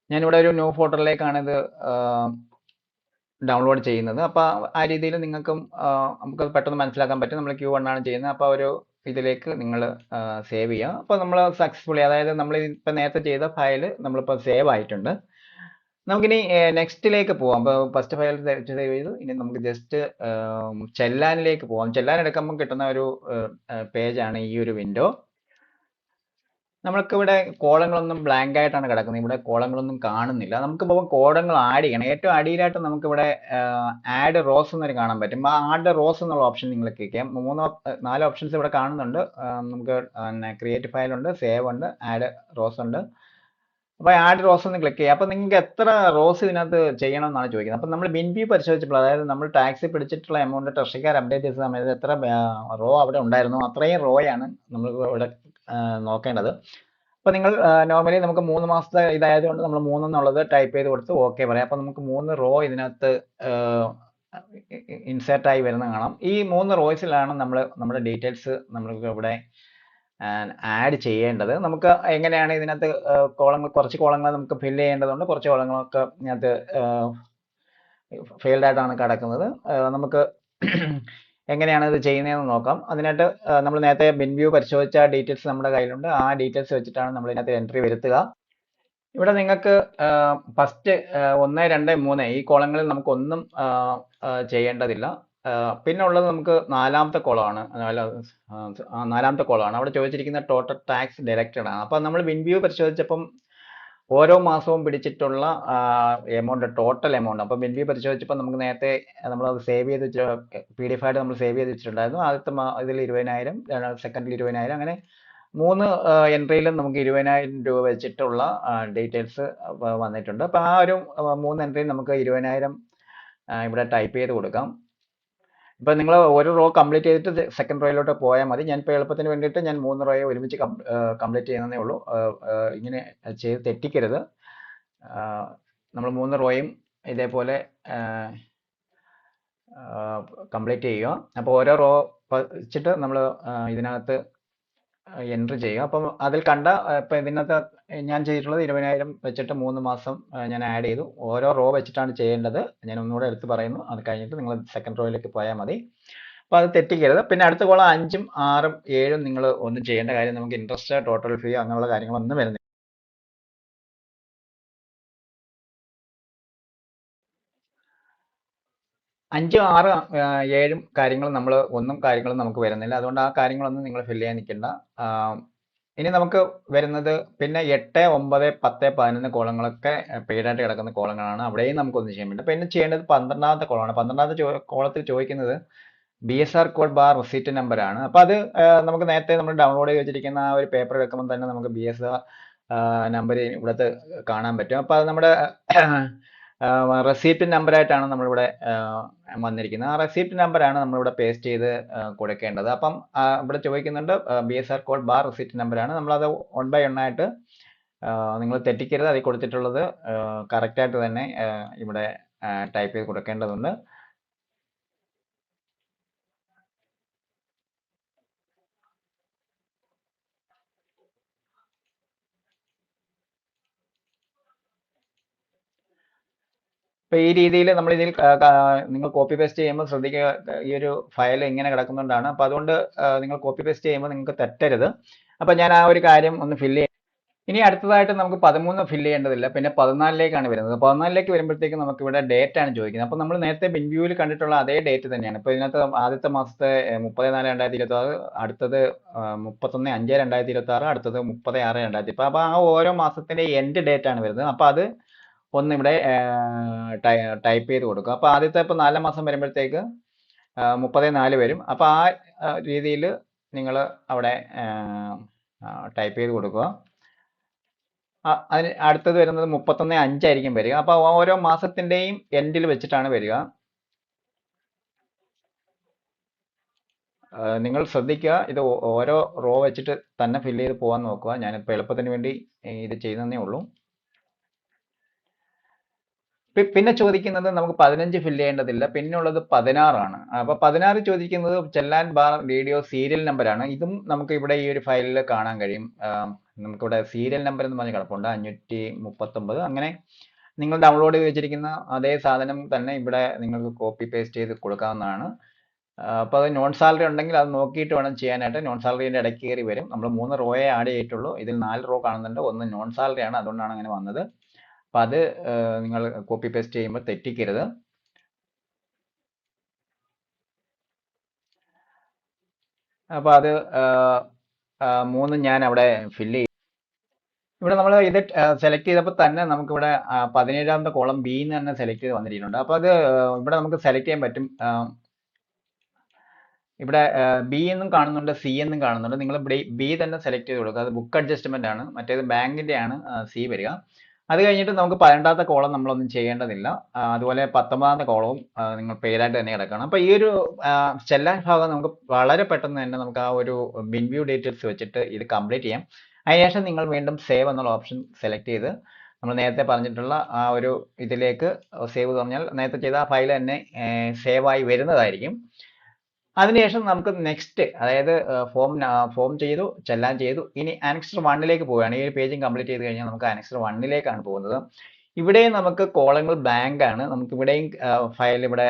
ഞാനിവിടെ ഒരു ന്യൂ ഫോൾഡറിലേക്കാണ് ഇത് ഡൗൺലോഡ് ചെയ്യുന്നത്. അപ്പോൾ ആ രീതിയിൽ നിങ്ങൾക്കും നമുക്ക് പെട്ടെന്ന് മനസ്സിലാക്കാൻ പറ്റും. നമ്മൾ Q1 ആണ് ചെയ്യുന്നത്. അപ്പോൾ ഒരു ഇതിലേക്ക് നിങ്ങൾ സേവ് ചെയ്യുക. അപ്പോൾ നമ്മൾ സക്സസ്ഫുള്ളി, അതായത് നമ്മൾ ഇപ്പം നേരത്തെ ചെയ്ത ഫയൽ നമ്മളിപ്പോൾ സേവ് ആയിട്ടുണ്ട്. നമുക്കിനി നെക്സ്റ്റിലേക്ക് പോവാം. അപ്പോൾ ഫസ്റ്റ് ഫയൽ സേവ് ചെയ്തു. ഇനി നമുക്ക് ജസ്റ്റ് ചെല്ലാനിലേക്ക് പോവാം. ചെല്ലാൻ എടുക്കുമ്പോൾ കിട്ടുന്ന ഒരു പേജാണ് ഈ ഒരു വിൻഡോ. നമ്മൾക്കിവിടെ കോളങ്ങളൊന്നും ബ്ലാങ്ക് ആയിട്ടാണ് കിടക്കുന്നത്. ഇവിടെ കോളങ്ങളൊന്നും കാണുന്നില്ല. നമുക്കിപ്പോൾ കോളങ്ങൾ ആഡ് ചെയ്യണം. ഏറ്റവും അടിയിലായിട്ട് നമുക്കിവിടെ ആഡ് റോസ് എന്നൊരു കാണാൻ പറ്റും. ആ ആഡ് റോസ് എന്നുള്ള ഓപ്ഷൻ നിങ്ങൾ ക്ലിക്ക് ചെയ്യാം. 4 ഓപ്ഷൻസ് ഇവിടെ കാണുന്നുണ്ട്. നമുക്ക് ക്രിയേറ്റ് ഫയൽ ഉണ്ട്, സേവ് ഉണ്ട്, ആഡ് റോസ് ഉണ്ട്. അപ്പോൾ ആഡ് റോസ് ഒന്ന് ക്ലിക്ക് ചെയ്യുക. അപ്പോൾ നിങ്ങൾക്ക് എത്ര റോസ് ഇതിനകത്ത് ചെയ്യണം എന്നാണ് ചോദിക്കുന്നത്. അപ്പോൾ നമ്മൾ ബിൻ വ്യൂ പരിശോധിച്ചപ്പോൾ, അതായത് നമ്മൾ ടാക്സി പിടിച്ചിട്ടുള്ള എമൗണ്ട് ട്രഷറിക്കാർ അപ്ഡേറ്റ് ചെയ്ത സമയത്ത് എത്ര റോ അവിടെ ഉണ്ടായിരുന്നു, അത്രയും റോയാണ് നമ്മൾ ഇവിടെ നോക്കേണ്ടത്. അപ്പോൾ നിങ്ങൾ നോർമലി നമുക്ക് 3 മാസത്തെ ഇതായതുകൊണ്ട് നമ്മൾ 3 എന്നുള്ളത് ടൈപ്പ് ചെയ്ത് കൊടുത്ത് ഓക്കെ പറയാം. അപ്പോൾ നമുക്ക് 3 റോ ഇതിനകത്ത് ഇൻസേർട്ട് ആയി വരുന്ന കാണാം. ഈ 3 റോയ്സിലാണ് നമ്മൾ നമ്മുടെ ഡീറ്റെയിൽസ് നമ്മൾക്ക് ഇവിടെ ആഡ് ചെയ്യേണ്ടത്. നമുക്ക് എങ്ങനെയാണ് ഇതിനകത്ത് കുറച്ച് കോളങ്ങൾ നമുക്ക് ഫില്ല് ചെയ്യേണ്ടതുണ്ട്, കുറച്ച് കോളങ്ങളൊക്കെ ഇതിനകത്ത് ഫെയിൽഡ് ആയിട്ടാണ് കിടക്കുന്നത്. നമുക്ക് എങ്ങനെയാണ് ഇത് ചെയ്യുന്നതെന്ന് നോക്കാം. അതിനായിട്ട് നമ്മൾ നേരത്തെ ബിൻവ്യൂ പരിശോധിച്ച ഡീറ്റെയിൽസ് നമ്മുടെ കയ്യിലുണ്ട്. ആ ഡീറ്റെയിൽസ് വെച്ചിട്ടാണ് നമ്മൾ ഇതിനകത്ത് എൻട്രി വരുത്തുക. ഇവിടെ നിങ്ങൾക്ക് ഫസ്റ്റ് 1, 2, 3 ഈ കോളങ്ങളിൽ നമുക്ക് ഒന്നും ചെയ്യേണ്ടതില്ല. പിന്നെ ഉള്ളത് നമുക്ക് നാലാമത്തെ കോളമാണ്. നാലാമത്തെ കോളമാണ്. അവിടെ ചോദിച്ചിരിക്കുന്ന ടോട്ടൽ ടാക്സ് ഡയറക്റ്റഡ് ആണ്. അപ്പോൾ നമ്മൾ വിൻവ്യൂ പരിശോധിച്ചപ്പം ഓരോ മാസവും പിടിച്ചിട്ടുള്ള എമൗണ്ട്, ടോട്ടൽ എമൗണ്ട്. അപ്പം വിൻവ്യൂ പരിശോധിച്ചപ്പോൾ നമുക്ക് നേരത്തെ നമ്മൾ അത് സേവ് ചെയ്ത് വെച്ച PDF ആയിട്ട് നമ്മൾ സേവ് ചെയ്ത് വെച്ചിട്ടുണ്ടായിരുന്നു. ആദ്യത്തെ ഇതിൽ 20,000, സെക്കൻഡിൽ 20,000, അങ്ങനെ 3 എൻട്രിയിലും നമുക്ക് 20,000 രൂപ വെച്ചിട്ടുള്ള ഡീറ്റെയിൽസ് വന്നിട്ടുണ്ട്. അപ്പോൾ ആ ഒരു 3 എൻട്രിയും നമുക്ക് 20,000 ഇവിടെ ടൈപ്പ് ചെയ്ത് കൊടുക്കാം. ഇപ്പം നിങ്ങൾ ഒരു റോ കംപ്ലീറ്റ് ചെയ്തിട്ട് സെക്കൻഡ് റോയിലോട്ട് പോയാൽ മതി. ഞാനിപ്പോൾ എളുപ്പത്തിന് വേണ്ടിയിട്ട് ഞാൻ 3 റോയെ ഒരുമിച്ച് കംപ്ലീറ്റ് ചെയ്യുന്നതേ ഉള്ളൂ. ഇങ്ങനെ ചെയ്ത് തെറ്റിക്കരുത്. നമ്മൾ 3 റോയും ഇതേപോലെ കംപ്ലീറ്റ് ചെയ്യുക. അപ്പോൾ ഓരോ റോ വെച്ചിട്ട് നമ്മൾ ഇതിനകത്ത് എൻട്രി ചെയ്യുക. അപ്പം അതിൽ കണ്ട ഇപ്പം ഇതിനകത്ത് ഞാൻ ചെയ്തിട്ടുള്ളത് 20,000 വെച്ചിട്ട് 3 മാസം ഞാൻ ആഡ് ചെയ്തു. ഓരോ റോ വെച്ചിട്ടാണ് ചെയ്യേണ്ടത്. ഞാൻ ഒന്നുകൂടെ എടുത്ത് പറയുന്നു. അത് കഴിഞ്ഞിട്ട് നിങ്ങൾ സെക്കൻഡ് റോയിലേക്ക് പോയാൽ മതി. അപ്പോൾ അത് തെറ്റിക്കരുത്. പിന്നെ അടുത്ത കോളം 5ഉം 6ഉം 7ഉം നിങ്ങൾ ഒന്നും ചെയ്യേണ്ട കാര്യം, നമുക്ക് ഇൻട്രസ്റ്റ്, ടോട്ടൽ ഫീ അങ്ങനെയുള്ള കാര്യങ്ങളൊന്നും വരുന്നില്ല. അഞ്ചും 6ഉം 7ഉം കാര്യങ്ങളും കാര്യങ്ങളും നമുക്ക് വരുന്നില്ല. അതുകൊണ്ട് ആ കാര്യങ്ങളൊന്നും നിങ്ങൾ ഫില്ല് ചെയ്യാൻ നിൽക്കേണ്ട. ഇനി നമുക്ക് വരുന്നത് പിന്നെ 8, 9, 10, 11 കോളങ്ങളൊക്കെ പെയ്ഡായിട്ട് കിടക്കുന്ന കോളങ്ങളാണ്. അവിടെയും നമുക്കൊന്നും ചെയ്യാൻ പറ്റില്ല. പിന്നെ ചെയ്യേണ്ടത് 12ാമത്തെ കോളമാണ്. 12ാമത്തെ കോളത്തിൽ ചോദിക്കുന്നത് BSR code bar receipt number ആണ്. അപ്പോൾ അത് നമുക്ക് നേരത്തെ നമ്മൾ ഡൗൺലോഡ് ചെയ്ത് വെച്ചിരിക്കുന്ന ആ ഒരു പേപ്പർ എടുക്കുമ്പോൾ തന്നെ നമുക്ക് BSR നമ്പർ ഇവിടുത്തെ കാണാൻ പറ്റും. അപ്പോൾ അത് നമ്മുടെ റെസീപ്റ്റ് നമ്പറായിട്ടാണ് നമ്മളിവിടെ വന്നിരിക്കുന്നത്. ആ റെസീപ്റ്റ് നമ്പറാണ് നമ്മളിവിടെ പേസ്റ്റ് ചെയ്ത് കൊടുക്കേണ്ടത്. അപ്പം ഇവിടെ ചോദിക്കുന്നുണ്ട് BSR കോഡ് ബാർ റെസീപ്റ്റ് നമ്പറാണ്. നമ്മളത് 1 by 1 ആയിട്ട് നിങ്ങൾ തെറ്റിക്കരുത്. അതിൽ കൊടുത്തിട്ടുള്ളത് കറക്റ്റായിട്ട് തന്നെ ഇവിടെ ടൈപ്പ് ചെയ്ത് കൊടുക്കേണ്ടതുണ്ട്. ഇപ്പൊ ഈ രീതിയിൽ നമ്മൾ ഇതിൽ നിങ്ങൾ കോപ്പി പേസ്റ്റ് ചെയ്യുമ്പോൾ ശ്രദ്ധിക്കുക, ഈ ഒരു ഫയൽ ഇങ്ങനെ കിടക്കുന്നുണ്ടാണ്. അപ്പൊ അതുകൊണ്ട് നിങ്ങൾ കോപ്പി പേസ്റ്റ് ചെയ്യുമ്പോൾ നിങ്ങൾക്ക് തെറ്റരുത്. അപ്പൊ ഞാൻ ആ ഒരു കാര്യം ഒന്ന് ഫില്ല് ചെയ്യാം. ഇനി അടുത്തതായിട്ട് നമുക്ക് 13 ഫില്ല് ചെയ്യേണ്ടതില്ല. പിന്നെ 14ലേക്കാണ് വരുന്നത്. 14ലേക്ക് വരുമ്പോഴത്തേക്ക് നമുക്ക് ഇവിടെ ഡേറ്റ് ആണ് ചോദിക്കുന്നത്. അപ്പൊ നമ്മൾ നേരത്തെ ബിൻവ്യൂവിൽ കണ്ടിട്ടുള്ള അതേ ഡേറ്റ് തന്നെയാണ്. ഇപ്പൊ ഇതിനകത്ത് ആദ്യത്തെ മാസത്തെ 30/4/2026, അടുത്തത് 31/5/2026, അടുത്തത് 30/6/2026. അപ്പൊ ആ ഓരോ മാസത്തിന്റെ എൻഡ് ഡേറ്റ് ആണ് വരുന്നത്. അപ്പൊ അത് ഒന്ന് ഇവിടെ ടൈപ്പ് ചെയ്ത് കൊടുക്കുക. അപ്പോൾ ആദ്യത്തെ ഇപ്പോൾ 4 മാസം വരുമ്പോഴത്തേക്ക് 30/4 വരും. അപ്പോൾ ആ രീതിയിൽ നിങ്ങൾ അവിടെ ടൈപ്പ് ചെയ്ത് കൊടുക്കുക. അതിന് അടുത്തത് വരുന്നത് 31/5 ആയിരിക്കും വരിക. അപ്പോൾ ഓരോ മാസത്തിൻ്റെയും എൻഡിൽ വെച്ചിട്ടാണ് വരിക. നിങ്ങൾ ശ്രദ്ധിക്കുക, ഇത് ഓരോ റോ വെച്ചിട്ട് തന്നെ ഫില്ല് ചെയ്ത് പോകാൻ നോക്കുക. ഞാനിപ്പോൾ എളുപ്പത്തിന് വേണ്ടി ഇത് ചെയ്യുന്നതേ ഉള്ളൂ. പിന്നെ ചോദിക്കുന്നത് നമുക്ക് 15 ഫില്ല് ചെയ്യേണ്ടതില്ല. പിന്നെ ഉള്ളത് 16 ആണ്. അപ്പൊ 16 ചോദിക്കുന്നത് ചെല്ലാൻ ബാർ വീഡിയോ സീരിയൽ നമ്പർ ആണ്. ഇതും നമുക്ക് ഇവിടെ ഈ ഒരു ഫയലിൽ കാണാൻ കഴിയും. നമുക്കിവിടെ സീരിയൽ നമ്പർ എന്ന് പറഞ്ഞ് കിടപ്പുണ്ട് 539. അങ്ങനെ നിങ്ങൾ ഡൗൺലോഡ് ചെയ്ത് വെച്ചിരിക്കുന്ന അതേ സാധനം തന്നെ ഇവിടെ നിങ്ങൾക്ക് കോപ്പി പേസ്റ്റ് ചെയ്ത് കൊടുക്കാവുന്നതാണ്. അപ്പോൾ അത് നോൺ സാലറി ഉണ്ടെങ്കിൽ അത് നോക്കിയിട്ട് വേണം ചെയ്യാനായിട്ട്. നോൺ സാലറിയുടെ ഇടയ്ക്ക് കയറി വരും. നമ്മൾ 3 റോയെ ആഡ് ചെയ്തിട്ടുള്ളൂ. ഇതിൽ 4 റോ കാണുന്നുണ്ട്. ഒന്ന് നോൺ സാലറി ആണ്, അതുകൊണ്ടാണ് അങ്ങനെ വന്നത്. അപ്പം അത് നിങ്ങൾ കോപ്പി പേസ്റ്റ് ചെയ്യുമ്പോൾ തെറ്റിക്കരുത്. അപ്പോൾ അത് 3 ഞാൻ അവിടെ ഫില്ല് ചെയ്യും. ഇവിടെ നമ്മൾ ഇത് സെലക്ട് ചെയ്തപ്പോൾ തന്നെ നമുക്കിവിടെ 17ാമത്തെ കോളം ബി എന്ന് തന്നെ സെലക്ട് ചെയ്ത് വന്നിരിക്കുന്നുണ്ട്. അപ്പോൾ അത് ഇവിടെ നമുക്ക് സെലക്ട് ചെയ്യാൻ പറ്റും. ഇവിടെ ബി എന്നും കാണുന്നുണ്ട്, സി എന്നും കാണുന്നുണ്ട്. നിങ്ങൾ ബി തന്നെ സെലക്ട് ചെയ്ത് കൊടുക്കുക. അത് ബുക്ക് അഡ്ജസ്റ്റ്മെന്റ് ആണ്. മറ്റേത് ബാങ്കിന്റെ ആണ് സി വരിക. അത് കഴിഞ്ഞിട്ട് നമുക്ക് 12ാമത്തെ കോളം നമ്മളൊന്നും ചെയ്യേണ്ടതില്ല. അതുപോലെ 19ാമത്തെ കോളവും നിങ്ങൾ പേരായിട്ട് തന്നെ കിടക്കണം. അപ്പോൾ ഈ ഒരു ചെല്ലാൻ ഭാഗം നമുക്ക് വളരെ പെട്ടെന്ന് തന്നെ നമുക്ക് ആ ഒരു ബിൻവ്യൂ ഡീറ്റെയിൽസ് വെച്ചിട്ട് ഇത് കംപ്ലീറ്റ് ചെയ്യാം. അതിനുശേഷം നിങ്ങൾ വീണ്ടും സേവ് എന്നുള്ള ഓപ്ഷൻ സെലക്ട് ചെയ്ത് നമ്മൾ നേരത്തെ പറഞ്ഞിട്ടുള്ള ആ ഒരു ഇതിലേക്ക് സേവ് പറഞ്ഞാൽ നേരത്തെ ചെയ്ത ആ ഫയൽ തന്നെ സേവ് ആയി വരുന്നതായിരിക്കും. അതിനുശേഷം നമുക്ക് നെക്സ്റ്റ്, അതായത് ഫോം ചെയ്തു, ചെല്ലാൻ ചെയ്തു. ഇനി ആനക്സർ 1ലേക്ക് പോവുകയാണ്. ഈ ഒരു പേജും കംപ്ലീറ്റ് ചെയ്ത് കഴിഞ്ഞാൽ നമുക്ക് ആനക്സർ 1ലേക്കാണ് പോകുന്നത്. ഇവിടെ നമുക്ക് കോളങ്ങൾ ബ്ലാങ്ക് ആണ്. നമുക്ക് ഇവിടെയും ഫയൽ ഇവിടെ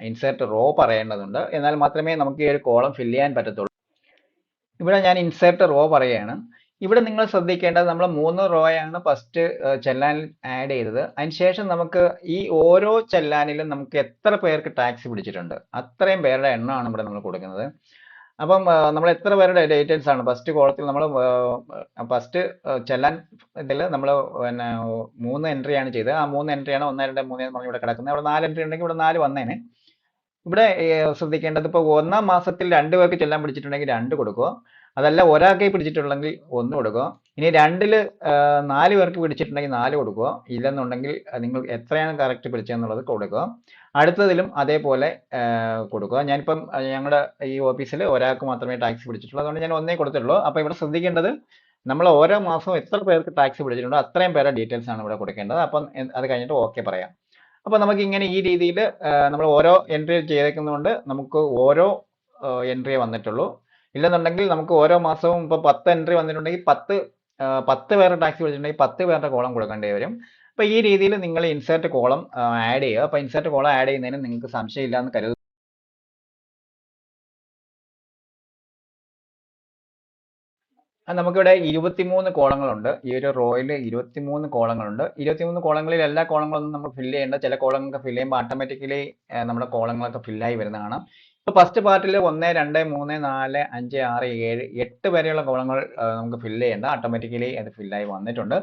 ഇൻസേർട്ട് റോ പറയേണ്ടതുണ്ട്. എന്നാൽ മാത്രമേ നമുക്ക് ഈ ഒരു കോളം ഫില്ല് ചെയ്യാൻ പറ്റത്തുള്ളൂ. ഇവിടെ ഞാൻ ഇൻസേർട്ട് റോ പറയുകയാണ്. ഇവിടെ നിങ്ങൾ ശ്രദ്ധിക്കേണ്ടത് നമ്മൾ 3 റോയാണ് ഫസ്റ്റ് ചെല്ലാനിൽ ആഡ് ചെയ്തത്. അതിനുശേഷം നമുക്ക് ഈ ഓരോ ചെല്ലാനിലും നമുക്ക് എത്ര പേർക്ക് ടാക്സ് പിടിച്ചിട്ടുണ്ട് അത്രയും പേരുടെ എണ്ണമാണ് ഇവിടെ നമ്മൾ കൊടുക്കുന്നത്. അപ്പം നമ്മൾ എത്ര പേരുടെ ഡീറ്റെയിൽസ് ആണ് ഫസ്റ്റ് കോളത്തിൽ നമ്മൾ ഫസ്റ്റ് ചെല്ലാൻ ഇതിൽ നമ്മൾ പിന്നെ 3 എൻട്രിയാണ് ചെയ്തത്. ആ 3 എൻട്രിയാണ് 1 2 3 എന്ന് പറഞ്ഞ് ഇവിടെ കിടക്കുന്നത്. അവിടെ 4 എൻട്രി ഉണ്ടെങ്കിൽ ഇവിടെ 4 വന്നേനെ. ഇവിടെ ശ്രദ്ധിക്കേണ്ടത് ഇപ്പോൾ 1-ാം മാസത്തിൽ 2 പേർക്ക് ചെല്ലാൻ പിടിച്ചിട്ടുണ്ടെങ്കിൽ 2 കൊടുക്കുക. അതല്ല ഒരാൾക്കേ പിടിച്ചിട്ടുണ്ടെങ്കിൽ 1 കൊടുക്കുക. ഇനി 2-ൽ 4 പേർക്ക് പിടിച്ചിട്ടുണ്ടെങ്കിൽ 4 കൊടുക്കുക. ഇല്ലെന്നുണ്ടെങ്കിൽ നിങ്ങൾ എത്രയാണ് കറക്റ്റ് പിടിച്ചതെന്നുള്ളത് കൊടുക്കുക. അടുത്തതിലും അതേപോലെ കൊടുക്കുക. ഞാനിപ്പം ഞങ്ങളുടെ ഈ ഓഫീസിൽ ഒരാൾക്ക് മാത്രമേ ടാക്സ് പിടിച്ചിട്ടുള്ളൂ. അതുകൊണ്ട് ഞാൻ 1 കൊടുത്തിട്ടുള്ളൂ. അപ്പോൾ ഇവിടെ ശ്രദ്ധിക്കേണ്ടത് നമ്മൾ ഓരോ മാസവും എത്ര പേർക്ക് ടാക്സ് പിടിച്ചിട്ടുണ്ടോ അത്രയും പേരുടെ ഡീറ്റെയിൽസ് ആണ് ഇവിടെ കൊടുക്കേണ്ടത്. അപ്പം അത് കഴിഞ്ഞിട്ട് ഓക്കെ പറയാം. അപ്പോൾ നമുക്ക് ഇങ്ങനെ ഈ രീതിയിൽ നമ്മൾ ഓരോ എൻട്രി ചെയ്തേക്കുന്നതുകൊണ്ട് നമുക്ക് ഓരോ എൻട്രിയെ വന്നിട്ടുള്ളൂ. ഇല്ലെന്നുണ്ടെങ്കിൽ നമുക്ക് ഓരോ മാസവും ഇപ്പോൾ 10 എൻട്രി വന്നിട്ടുണ്ടെങ്കിൽ 10 പേരുടെ ടാക്സ് പിടിച്ചിട്ടുണ്ടെങ്കിൽ 10 പേരുടെ കോളം കൊടുക്കേണ്ടി വരും. അപ്പോൾ ഈ രീതിയിൽ നിങ്ങൾ ഇൻസേർട്ട് കോളം ആഡ് ചെയ്യുക. അപ്പോൾ ഇൻസേർട്ട് കോളം ആഡ് ചെയ്യുന്നതിന് നിങ്ങൾക്ക് സംശയമില്ല എന്ന് കരുതുന്നു. നമുക്കിവിടെ 23 കോളങ്ങളുണ്ട്. ഈ ഒരു റോയിൽ 23 കോളങ്ങളുണ്ട്. 23 കോളങ്ങളിൽ എല്ലാ കോളങ്ങളൊന്നും നമ്മൾ ഫില്ല് ചെയ്യേണ്ട. ചില കോളങ്ങളൊക്കെ ഫില്ല് ചെയ്യുമ്പോൾ ഓട്ടോമാറ്റിക്കലി നമ്മുടെ കോളങ്ങളൊക്കെ ഫില്ലായി വരുന്നതാണ്. ഇപ്പോൾ ഫസ്റ്റ് പാർട്ടിൽ 1 2 3 4 5 6 7 8 വരെയുള്ള കോളങ്ങൾ നമുക്ക് ഫില്ല് ചെയ്യേണ്ട. ഓട്ടോമാറ്റിക്കലി അത് ഫില്ലായി വന്നിട്ടുണ്ട്.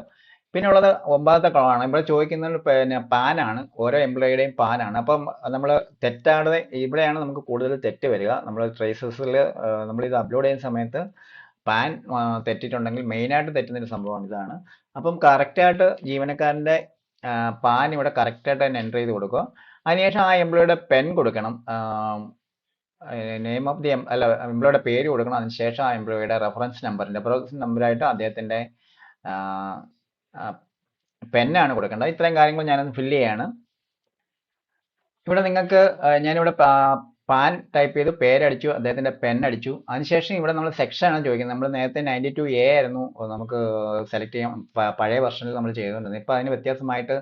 പിന്നെ ഉള്ളത് 9ാമത്തെ കോളമാണ്. ഇവിടെ ചോദിക്കുന്നത് പിന്നെ പാനാണ്. ഓരോ എംപ്ലോയിയുടെയും പാനാണ്. അപ്പം നമ്മൾ തെറ്റാതെ ഇവിടെയാണ് നമുക്ക് കൂടുതൽ തെറ്റ് വരിക. നമ്മൾ ട്രേസസിൽ നമ്മളിത് അപ്ലോഡ് ചെയ്യുന്ന സമയത്ത് പാൻ തെറ്റിയിട്ടുണ്ടെങ്കിൽ മെയിനായിട്ട് തെറ്റുന്ന ഒരു സംഭവമാണ് ഇതാണ്. അപ്പം കറക്റ്റായിട്ട് ജീവനക്കാരൻ്റെ പാൻ ഇവിടെ കറക്റ്റായിട്ട് തന്നെ എൻ്റർ ചെയ്ത് കൊടുക്കുക. അതിനുശേഷം ആ എംപ്ലോയിയുടെ പെൻ കൊടുക്കണം. നെയിം ഓഫ് ദി അല്ല എംപ്ലോയിയുടെ പേര് കൊടുക്കണം. അതിനുശേഷം ആ എംപ്ലോയിയുടെ റെഫറൻസ് നമ്പറായിട്ട് അദ്ദേഹത്തിൻ്റെ പെന്നാണ് കൊടുക്കേണ്ടത്. ഇത്രയും കാര്യങ്ങൾ ഞാനൊന്ന് ഫില്ല് ചെയ്യാണ്. ഇവിടെ നിങ്ങൾക്ക് ഞാനിവിടെ പാൻ ടൈപ്പ് ചെയ്തു, പേരടിച്ചു, അദ്ദേഹത്തിന്റെ പെൻ അടിച്ചു. അതിനുശേഷം ഇവിടെ നമ്മൾ സെക്ഷൻ ആണ് ചോദിക്കുന്നത്. നമ്മൾ നേരത്തെ 92A ആയിരുന്നു നമുക്ക് സെലക്ട് ചെയ്യാൻ പഴയ വെർഷനിൽ നമ്മൾ ചെയ്തുകൊണ്ടിരുന്നത്. ഇപ്പൊ അതിന് വ്യത്യാസമായിട്ട്